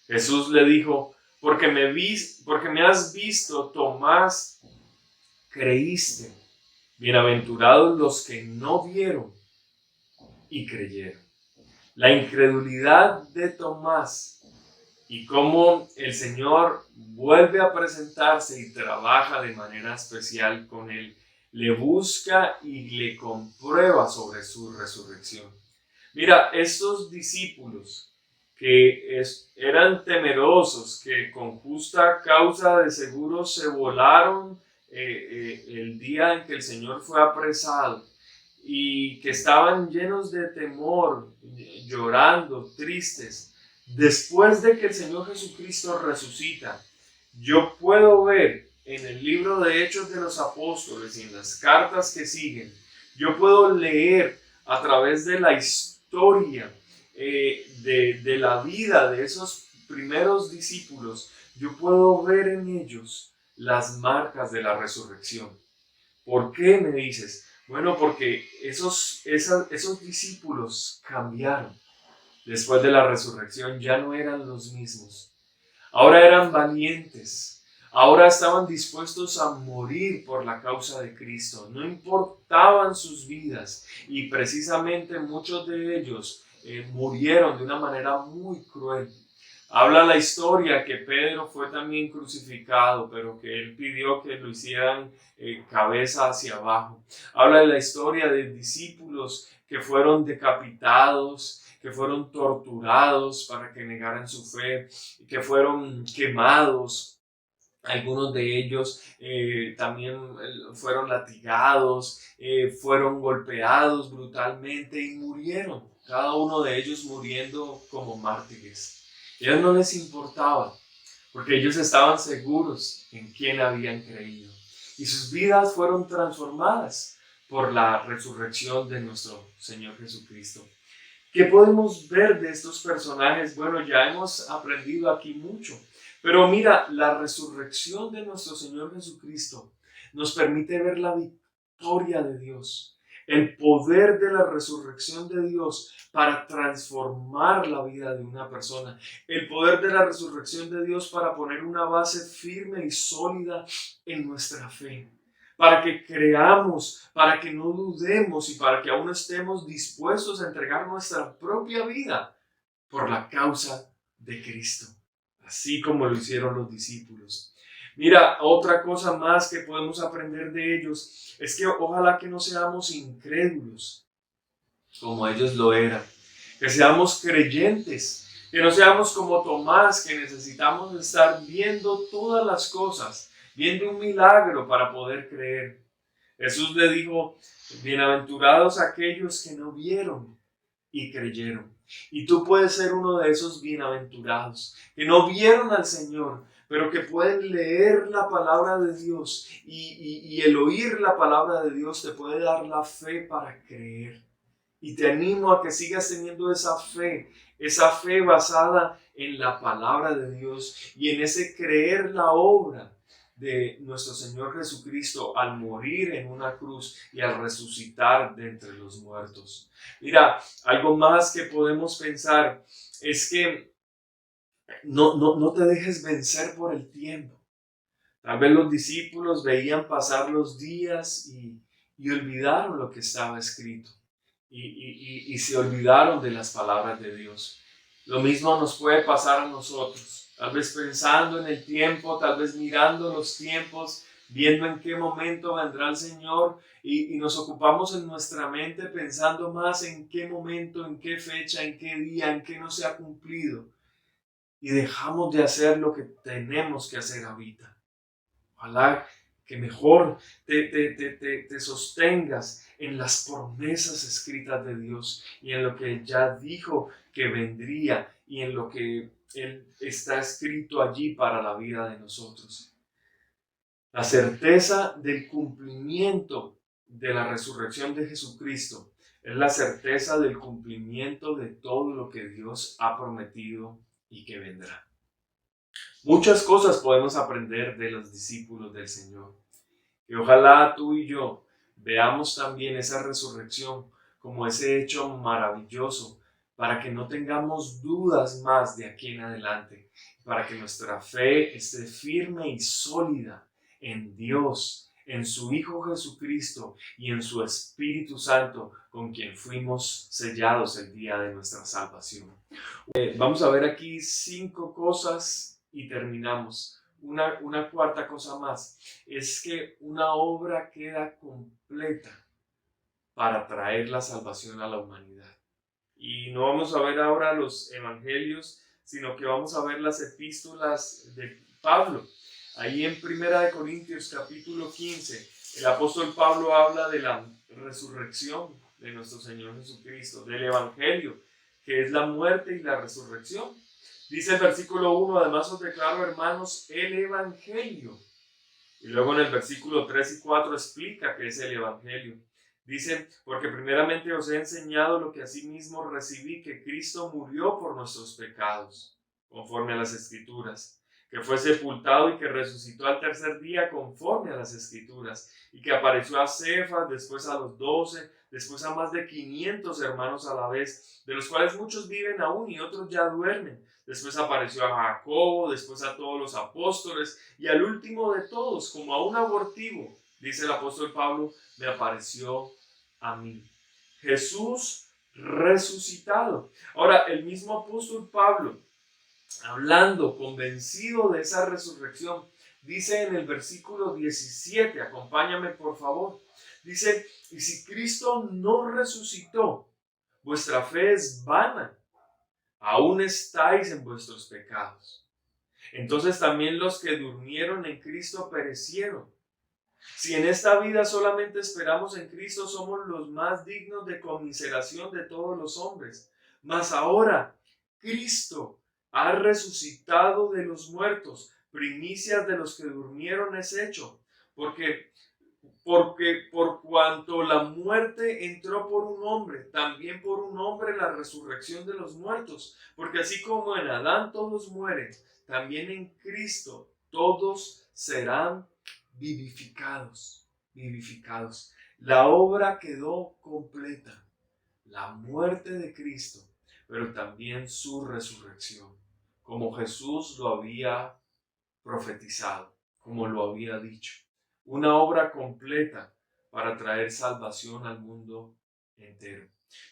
Jesús le dijo, porque me has visto, Tomás, creíste. Bienaventurados los que no vieron y creyeron. La incredulidad de Tomás y cómo el Señor vuelve a presentarse y trabaja de manera especial con él, le busca y le comprueba sobre su resurrección. Mira, estos discípulos que eran temerosos, que con justa causa de seguro se volaron el día en que el Señor fue apresado y que estaban llenos de temor, llorando, tristes, después de que el Señor Jesucristo resucita, yo puedo ver en el libro de Hechos de los Apóstoles y en las cartas que siguen, yo puedo leer a través de la historia de la vida de esos primeros discípulos, yo puedo ver en ellos las marcas de la resurrección. ¿Por qué me dices? Bueno, porque esos discípulos cambiaron. Después de la resurrección ya no eran los mismos. Ahora eran valientes. Ahora estaban dispuestos a morir por la causa de Cristo. No importaban sus vidas. Y precisamente muchos de ellos murieron de una manera muy cruel. Habla la historia que Pedro fue también crucificado, pero que él pidió que lo hicieran cabeza hacia abajo. Habla de la historia de discípulos que fueron decapitados, que fueron torturados para que negaran su fe, que fueron quemados. Algunos de ellos también fueron latigados, fueron golpeados brutalmente y murieron. Cada uno de ellos muriendo como mártires. A ellos no les importaba, porque ellos estaban seguros en quién habían creído. Y sus vidas fueron transformadas por la resurrección de nuestro Señor Jesucristo. ¿Qué podemos ver de estos personajes? Bueno, ya hemos aprendido aquí mucho. Pero mira, la resurrección de nuestro Señor Jesucristo nos permite ver la victoria de Dios. El poder de la resurrección de Dios para transformar la vida de una persona. El poder de la resurrección de Dios para poner una base firme y sólida en nuestra fe. Para que creamos, para que no dudemos y para que aún estemos dispuestos a entregar nuestra propia vida por la causa de Cristo. Así como lo hicieron los discípulos. Mira, otra cosa más que podemos aprender de ellos es que ojalá que no seamos incrédulos como ellos lo eran, que seamos creyentes, que no seamos como Tomás, que necesitamos estar viendo todas las cosas, viendo un milagro para poder creer. Jesús le dijo, bienaventurados aquellos que no vieron y creyeron. Y tú puedes ser uno de esos bienaventurados, que no vieron al Señor, pero que pueden leer la palabra de Dios y el oír la palabra de Dios te puede dar la fe para creer. Y te animo a que sigas teniendo esa fe basada en la palabra de Dios y en ese creer la obra de nuestro Señor Jesucristo al morir en una cruz y al resucitar de entre los muertos. Mira, algo más que podemos pensar es que no te dejes vencer por el tiempo. Tal vez los discípulos veían pasar los días y olvidaron lo que estaba escrito y se olvidaron de las palabras de Dios. Lo mismo nos puede pasar a nosotros. Tal vez pensando en el tiempo, tal vez mirando los tiempos, viendo en qué momento vendrá el Señor y nos ocupamos en nuestra mente pensando más en qué momento, en qué fecha, en qué día, en qué no se ha cumplido. Y dejamos de hacer lo que tenemos que hacer ahorita. Ojalá que mejor te sostengas en las promesas escritas de Dios y en lo que ya dijo que vendría y en lo que Él está escrito allí para la vida de nosotros. La certeza del cumplimiento de la resurrección de Jesucristo es la certeza del cumplimiento de todo lo que Dios ha prometido y que vendrá. Muchas cosas podemos aprender de los discípulos del Señor. Y ojalá tú y yo veamos también esa resurrección como ese hecho maravilloso para que no tengamos dudas más de aquí en adelante, para que nuestra fe esté firme y sólida en Dios, en su Hijo Jesucristo y en su Espíritu Santo, con quien fuimos sellados el día de nuestra salvación. Vamos a ver aquí 5 cosas y terminamos. Una cuarta cosa más es que una obra queda completa para traer la salvación a la humanidad. Y no vamos a ver ahora los evangelios, sino que vamos a ver las epístolas de Pablo. Ahí en 1 Corintios capítulo 15, el apóstol Pablo habla de la resurrección de nuestro Señor Jesucristo, del evangelio, que es la muerte y la resurrección. Dice el versículo 1, además os declaro, hermanos, el evangelio. Y luego en el versículo 3 y 4 explica qué es el evangelio. Dice, porque primeramente os he enseñado lo que asimismo recibí, que Cristo murió por nuestros pecados, conforme a las Escrituras, que fue sepultado y que resucitó al tercer día, conforme a las Escrituras, y que apareció a Cefas, después a los 12, después a más de 500 hermanos a la vez, de los cuales muchos viven aún y otros ya duermen. Después apareció a Jacobo, después a todos los apóstoles y al último de todos, como a un abortivo, dice el apóstol Pablo, me apareció a mí. Jesús resucitado. Ahora, el mismo apóstol Pablo, hablando, convencido de esa resurrección, dice en el versículo 17, acompáñame por favor, dice, y si Cristo no resucitó, vuestra fe es vana. Aún estáis en vuestros pecados. Entonces también los que durmieron en Cristo perecieron. Si en esta vida solamente esperamos en Cristo, somos los más dignos de conmiseración de todos los hombres. Mas ahora Cristo ha resucitado de los muertos, primicias de los que durmieron es hecho, porque por cuanto la muerte entró por un hombre, también por un hombre la resurrección de los muertos. Porque así como en Adán todos mueren, también en Cristo todos serán vivificados. La obra quedó completa. La muerte de Cristo, pero también su resurrección, como Jesús lo había profetizado, como lo había dicho. Una obra completa para traer salvación al mundo entero.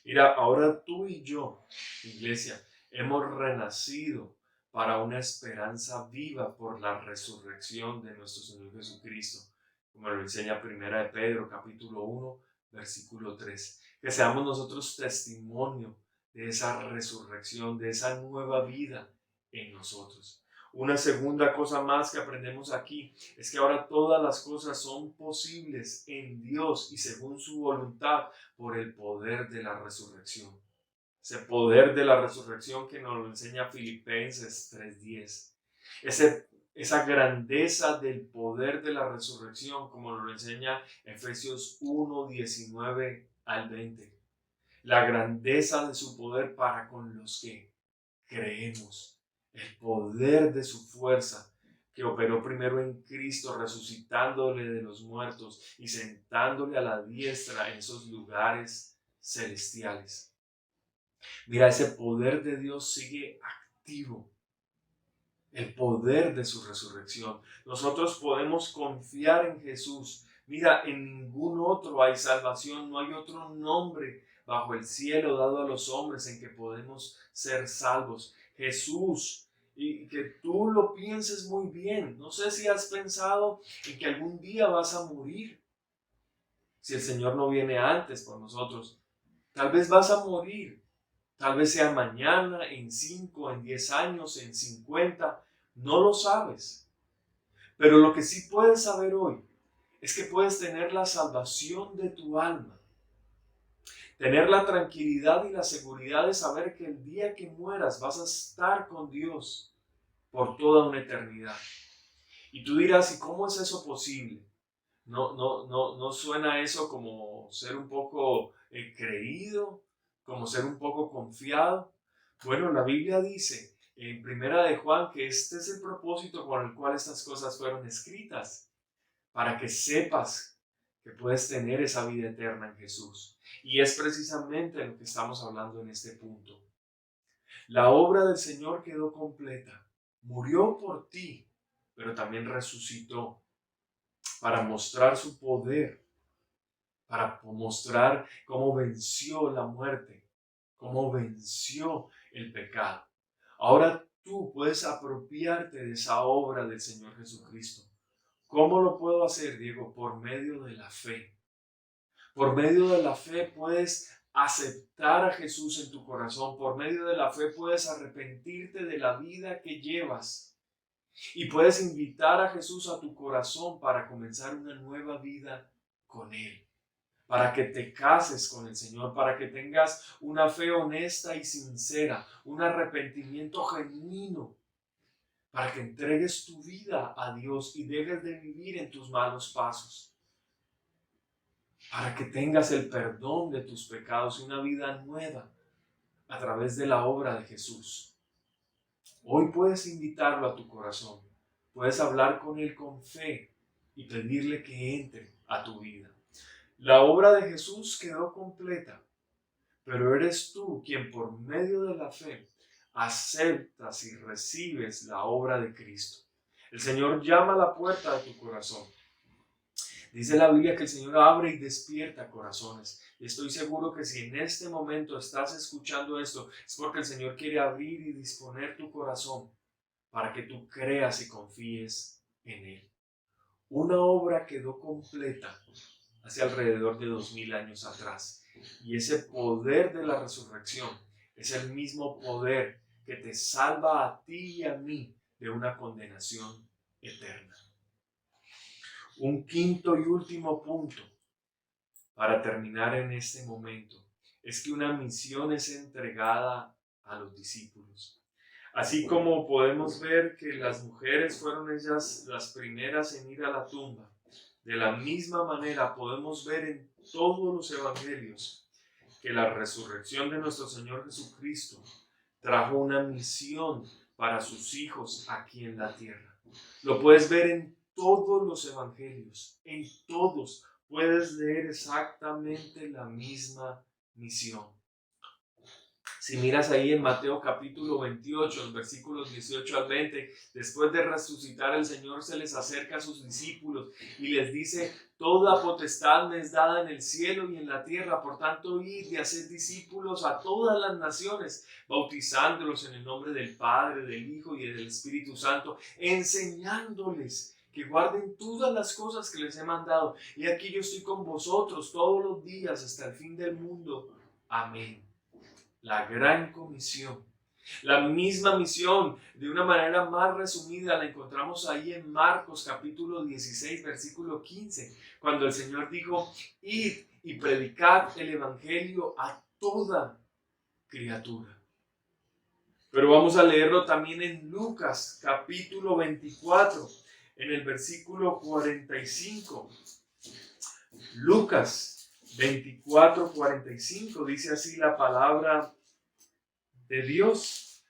Mira, ahora tú y yo, iglesia, hemos renacido para una esperanza viva por la resurrección de nuestro Señor Jesucristo, como lo enseña 1 de Pedro, capítulo 1, versículo 3. Que seamos nosotros testimonio de esa resurrección, de esa nueva vida en nosotros. Una segunda cosa más que aprendemos aquí es que ahora todas las cosas son posibles en Dios y según su voluntad por el poder de la resurrección. Ese poder de la resurrección que nos lo enseña Filipenses 3:10. Esa grandeza del poder de la resurrección como nos lo enseña Efesios 1:19 al 20. La grandeza de su poder para con los que creemos. El poder de su fuerza que operó primero en Cristo, resucitándole de los muertos y sentándole a la diestra en esos lugares celestiales. Mira, ese poder de Dios sigue activo. El poder de su resurrección. Nosotros podemos confiar en Jesús. Mira, en ningún otro hay salvación, no hay otro nombre bajo el cielo dado a los hombres en que podemos ser salvos. Jesús, y que tú lo pienses muy bien. No sé si has pensado en que algún día vas a morir. Si el Señor no viene antes por nosotros, tal vez vas a morir. Tal vez sea mañana, en 5, en 10 años, en 50. No lo sabes. Pero lo que sí puedes saber hoy es que puedes tener la salvación de tu alma. Tener la tranquilidad y la seguridad de saber que el día que mueras vas a estar con Dios por toda una eternidad. Y tú dirás, ¿y cómo es eso posible? ¿No suena eso como ser un poco creído? ¿Como ser un poco confiado? Bueno, la Biblia dice en Primera de Juan que este es el propósito con el cual estas cosas fueron escritas, para que sepas que puedes tener esa vida eterna en Jesús. Y es precisamente lo que estamos hablando en este punto. La obra del Señor quedó completa. Murió por ti, pero también resucitó para mostrar su poder, para mostrar cómo venció la muerte, cómo venció el pecado. Ahora tú puedes apropiarte de esa obra del Señor Jesucristo. ¿Cómo lo puedo hacer, Diego? Por medio de la fe. Por medio de la fe puedes aceptar a Jesús en tu corazón. Por medio de la fe puedes arrepentirte de la vida que llevas. Y puedes invitar a Jesús a tu corazón para comenzar una nueva vida con Él. Para que te cases con el Señor, para que tengas una fe honesta y sincera, un arrepentimiento genuino, para que entregues tu vida a Dios y dejes de vivir en tus malos pasos, para que tengas el perdón de tus pecados y una vida nueva a través de la obra de Jesús. Hoy puedes invitarlo a tu corazón, puedes hablar con Él con fe y pedirle que entre a tu vida. La obra de Jesús quedó completa, pero eres tú quien por medio de la fe aceptas y recibes la obra de Cristo. El Señor llama a la puerta de tu corazón. Dice la Biblia que el Señor abre y despierta corazones. Y estoy seguro que si en este momento estás escuchando esto, es porque el Señor quiere abrir y disponer tu corazón para que tú creas y confíes en Él. Una obra quedó completa hace alrededor de 2000 años atrás. Y ese poder de la resurrección es el mismo poder que te salva a ti y a mí de una condenación eterna. Un quinto y último punto para terminar en este momento es que una misión es entregada a los discípulos. Así como podemos ver que las mujeres fueron ellas las primeras en ir a la tumba, de la misma manera podemos ver en todos los evangelios que la resurrección de nuestro Señor Jesucristo trajo una misión para sus hijos aquí en la tierra. Lo puedes ver en todos los evangelios, en todos puedes leer exactamente la misma misión. Si miras ahí en Mateo capítulo 28, los versículos 18 al 20, después de resucitar el Señor se les acerca a sus discípulos y les dice: toda potestad me es dada en el cielo y en la tierra, por tanto id y haced discípulos a todas las naciones, bautizándolos en el nombre del Padre, del Hijo y del Espíritu Santo, enseñándoles que guarden todas las cosas que les he mandado. Y aquí yo estoy con vosotros todos los días hasta el fin del mundo. Amén. La gran comisión, la misma misión, de una manera más resumida, la encontramos ahí en Marcos capítulo 16, versículo 15, cuando el Señor dijo: id y predicad el evangelio a toda criatura. Pero vamos a leerlo también en Lucas capítulo 24, en el versículo 45. Lucas 24:45 dice así la palabra de Dios.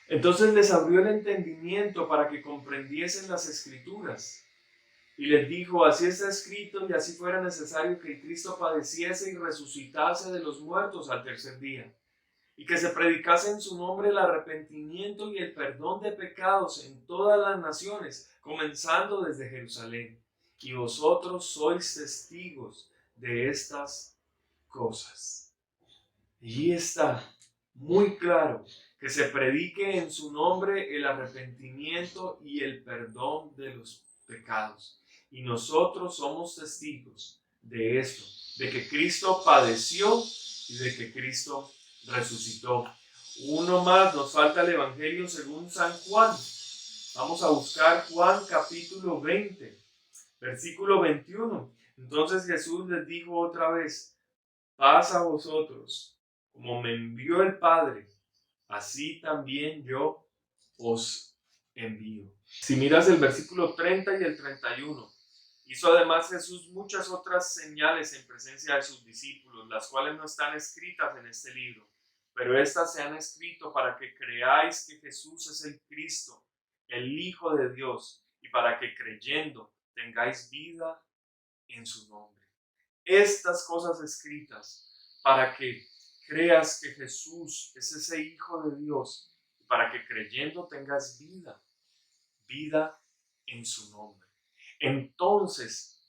Entonces les abrió el entendimiento para que comprendiesen las Escrituras. Y les dijo, así está escrito, y así fuera necesario que el Cristo padeciese y resucitase de los muertos al tercer día, y que se predicase en su nombre el arrepentimiento y el perdón de pecados en todas las naciones, comenzando desde Jerusalén. Y vosotros sois testigos de estas cosas. Y está muy claro que se predique en su nombre el arrepentimiento y el perdón de los pecados. Y nosotros somos testigos de esto, de que Cristo padeció y de que Cristo resucitó. Uno más, nos falta el Evangelio según San Juan. Vamos a buscar Juan capítulo 20, versículo 21. Entonces Jesús les dijo otra vez, paz a vosotros, como me envió el Padre, así también yo os envío. Si miras el versículo 30 y el 31, hizo además Jesús muchas otras señales en presencia de sus discípulos, las cuales no están escritas en este libro, pero estas se han escrito para que creáis que Jesús es el Cristo, el Hijo de Dios, y para que creyendo tengáis vida en su nombre. Estas cosas escritas para que creas que Jesús es ese Hijo de Dios, y para que creyendo tengas vida en su nombre. Entonces,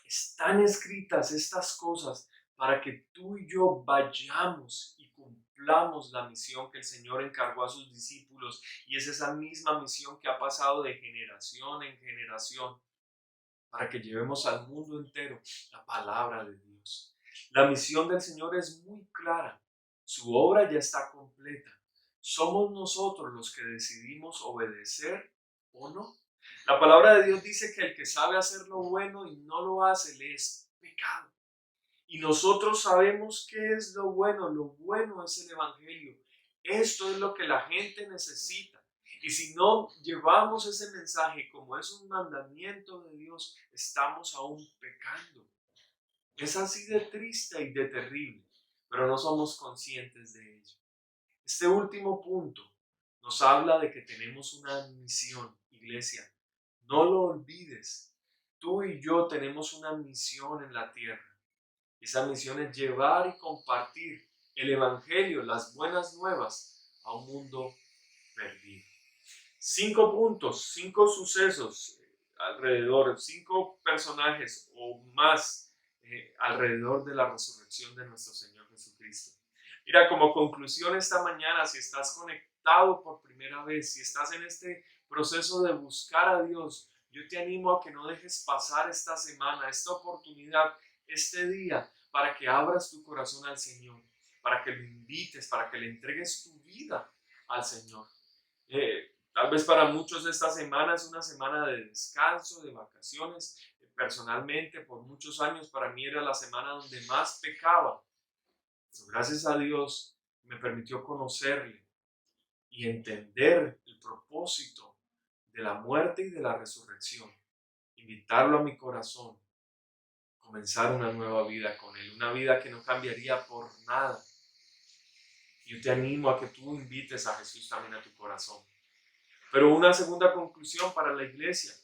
están escritas estas cosas para que tú y yo vayamos y cumplamos la misión que el Señor encargó a sus discípulos, y es esa misma misión que ha pasado de generación en generación, para que llevemos al mundo entero la palabra de Dios. La misión del Señor es muy clara, su obra ya está completa. Somos nosotros los que decidimos obedecer o no. La palabra de Dios dice que el que sabe hacer lo bueno y no lo hace, le es pecado. Y nosotros sabemos qué es lo bueno es el Evangelio. Esto es lo que la gente necesita. Y si no llevamos ese mensaje como es un mandamiento de Dios, estamos aún pecando. Es así de triste y de terrible, pero no somos conscientes de ello. Este último punto nos habla de que tenemos una misión, iglesia. No lo olvides. Tú y yo tenemos una misión en la tierra. Esa misión es llevar y compartir el Evangelio, las buenas nuevas, a un mundo perdido. 5 puntos, 5 sucesos alrededor, 5 personajes o más alrededor de la resurrección de nuestro Señor Jesucristo. Mira, como conclusión esta mañana, si estás conectado por primera vez, si estás en este proceso de buscar a Dios, yo te animo a que no dejes pasar esta semana, esta oportunidad, este día, para que abras tu corazón al Señor, para que lo invites, para que le entregues tu vida al Señor. Tal vez para muchos esta semana es una semana de descanso, de vacaciones. Personalmente, por muchos años, para mí era la semana donde más pecaba. Pero gracias a Dios me permitió conocerle y entender el propósito de la muerte y de la resurrección. Invitarlo a mi corazón, comenzar una nueva vida con Él, una vida que no cambiaría por nada. Yo te animo a que tú invites a Jesús también a tu corazón. Pero una segunda conclusión para la iglesia.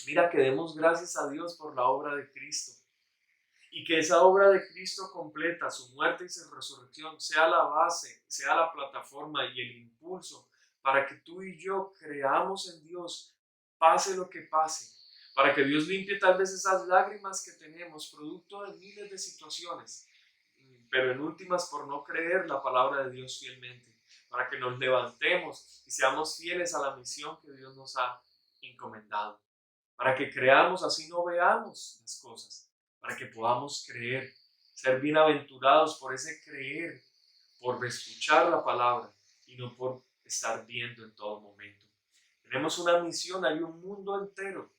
Mira, que demos gracias a Dios por la obra de Cristo. Y que esa obra de Cristo completa, su muerte y su resurrección, sea la base, sea la plataforma y el impulso para que tú y yo creamos en Dios, pase lo que pase. Para que Dios limpie tal vez esas lágrimas que tenemos, producto de miles de situaciones, pero en últimas por no creer la palabra de Dios fielmente. Para que nos levantemos y seamos fieles a la misión que Dios nos ha encomendado. Para que creamos, así no veamos las cosas. Para que podamos creer, ser bienaventurados por ese creer, por escuchar la palabra y no por estar viendo en todo momento. Tenemos una misión, hay un mundo entero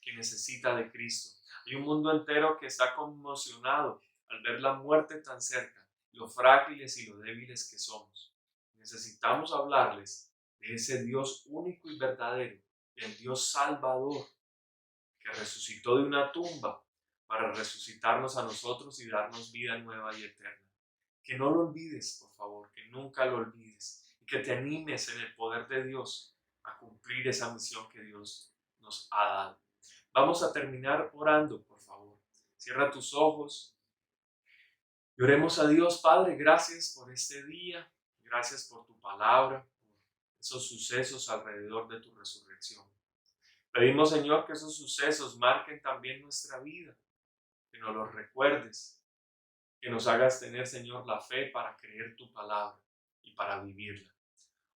que necesita de Cristo. Hay un mundo entero que está conmocionado al ver la muerte tan cerca, lo frágiles y lo débiles que somos. Necesitamos hablarles de ese Dios único y verdadero, del Dios Salvador, que resucitó de una tumba para resucitarnos a nosotros y darnos vida nueva y eterna. Que no lo olvides, por favor, que nunca lo olvides. Y que te animes en el poder de Dios a cumplir esa misión que Dios nos ha dado. Vamos a terminar orando, por favor. Cierra tus ojos y oremos a Dios. Padre, gracias por este día, gracias por tu palabra, por esos sucesos alrededor de tu resurrección. Pedimos, Señor, que esos sucesos marquen también nuestra vida, que nos los recuerdes, que nos hagas tener, Señor, la fe para creer tu palabra y para vivirla.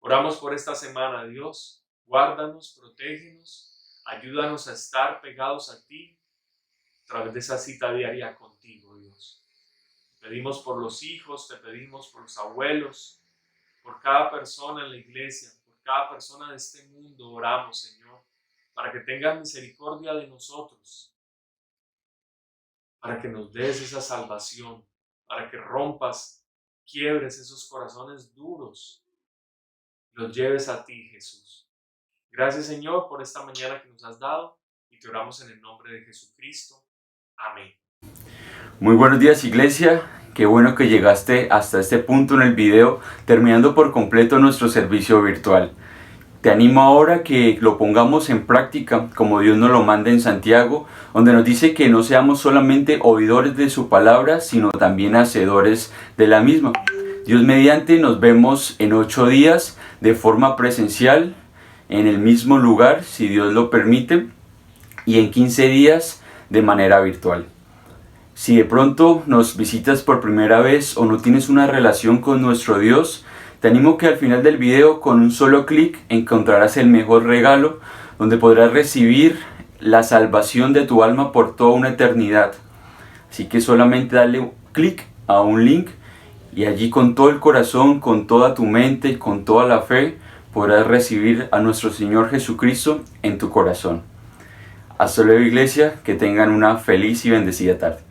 Oramos por esta semana, Dios. Guárdanos, protégenos, ayúdanos a estar pegados a ti a través de esa cita diaria contigo, Dios. Te pedimos por los hijos, te pedimos por los abuelos, por cada persona en la iglesia, por cada persona de este mundo. Oramos, Señor, para que tengas misericordia de nosotros, para que nos des esa salvación, para que rompas, quiebres esos corazones duros, los lleves a ti, Jesús. Gracias, Señor, por esta mañana que nos has dado y te oramos en el nombre de Jesucristo. Amén. Muy buenos días, iglesia. Qué bueno que llegaste hasta este punto en el video, terminando por completo nuestro servicio virtual. Te animo ahora que lo pongamos en práctica como Dios nos lo manda en Santiago, donde nos dice que no seamos solamente oidores de su palabra, sino también hacedores de la misma. Dios mediante, nos vemos en 8 días de forma presencial, en el mismo lugar, si Dios lo permite, y en 15 días de manera virtual. Si de pronto nos visitas por primera vez o no tienes una relación con nuestro Dios, te animo que al final del video, con un solo clic, encontrarás el mejor regalo, donde podrás recibir la salvación de tu alma por toda una eternidad. Así que solamente dale clic a un link y allí, con todo el corazón, con toda tu mente y con toda la fe, podrás recibir a nuestro Señor Jesucristo en tu corazón. Hasta luego, iglesia, que tengan una feliz y bendecida tarde.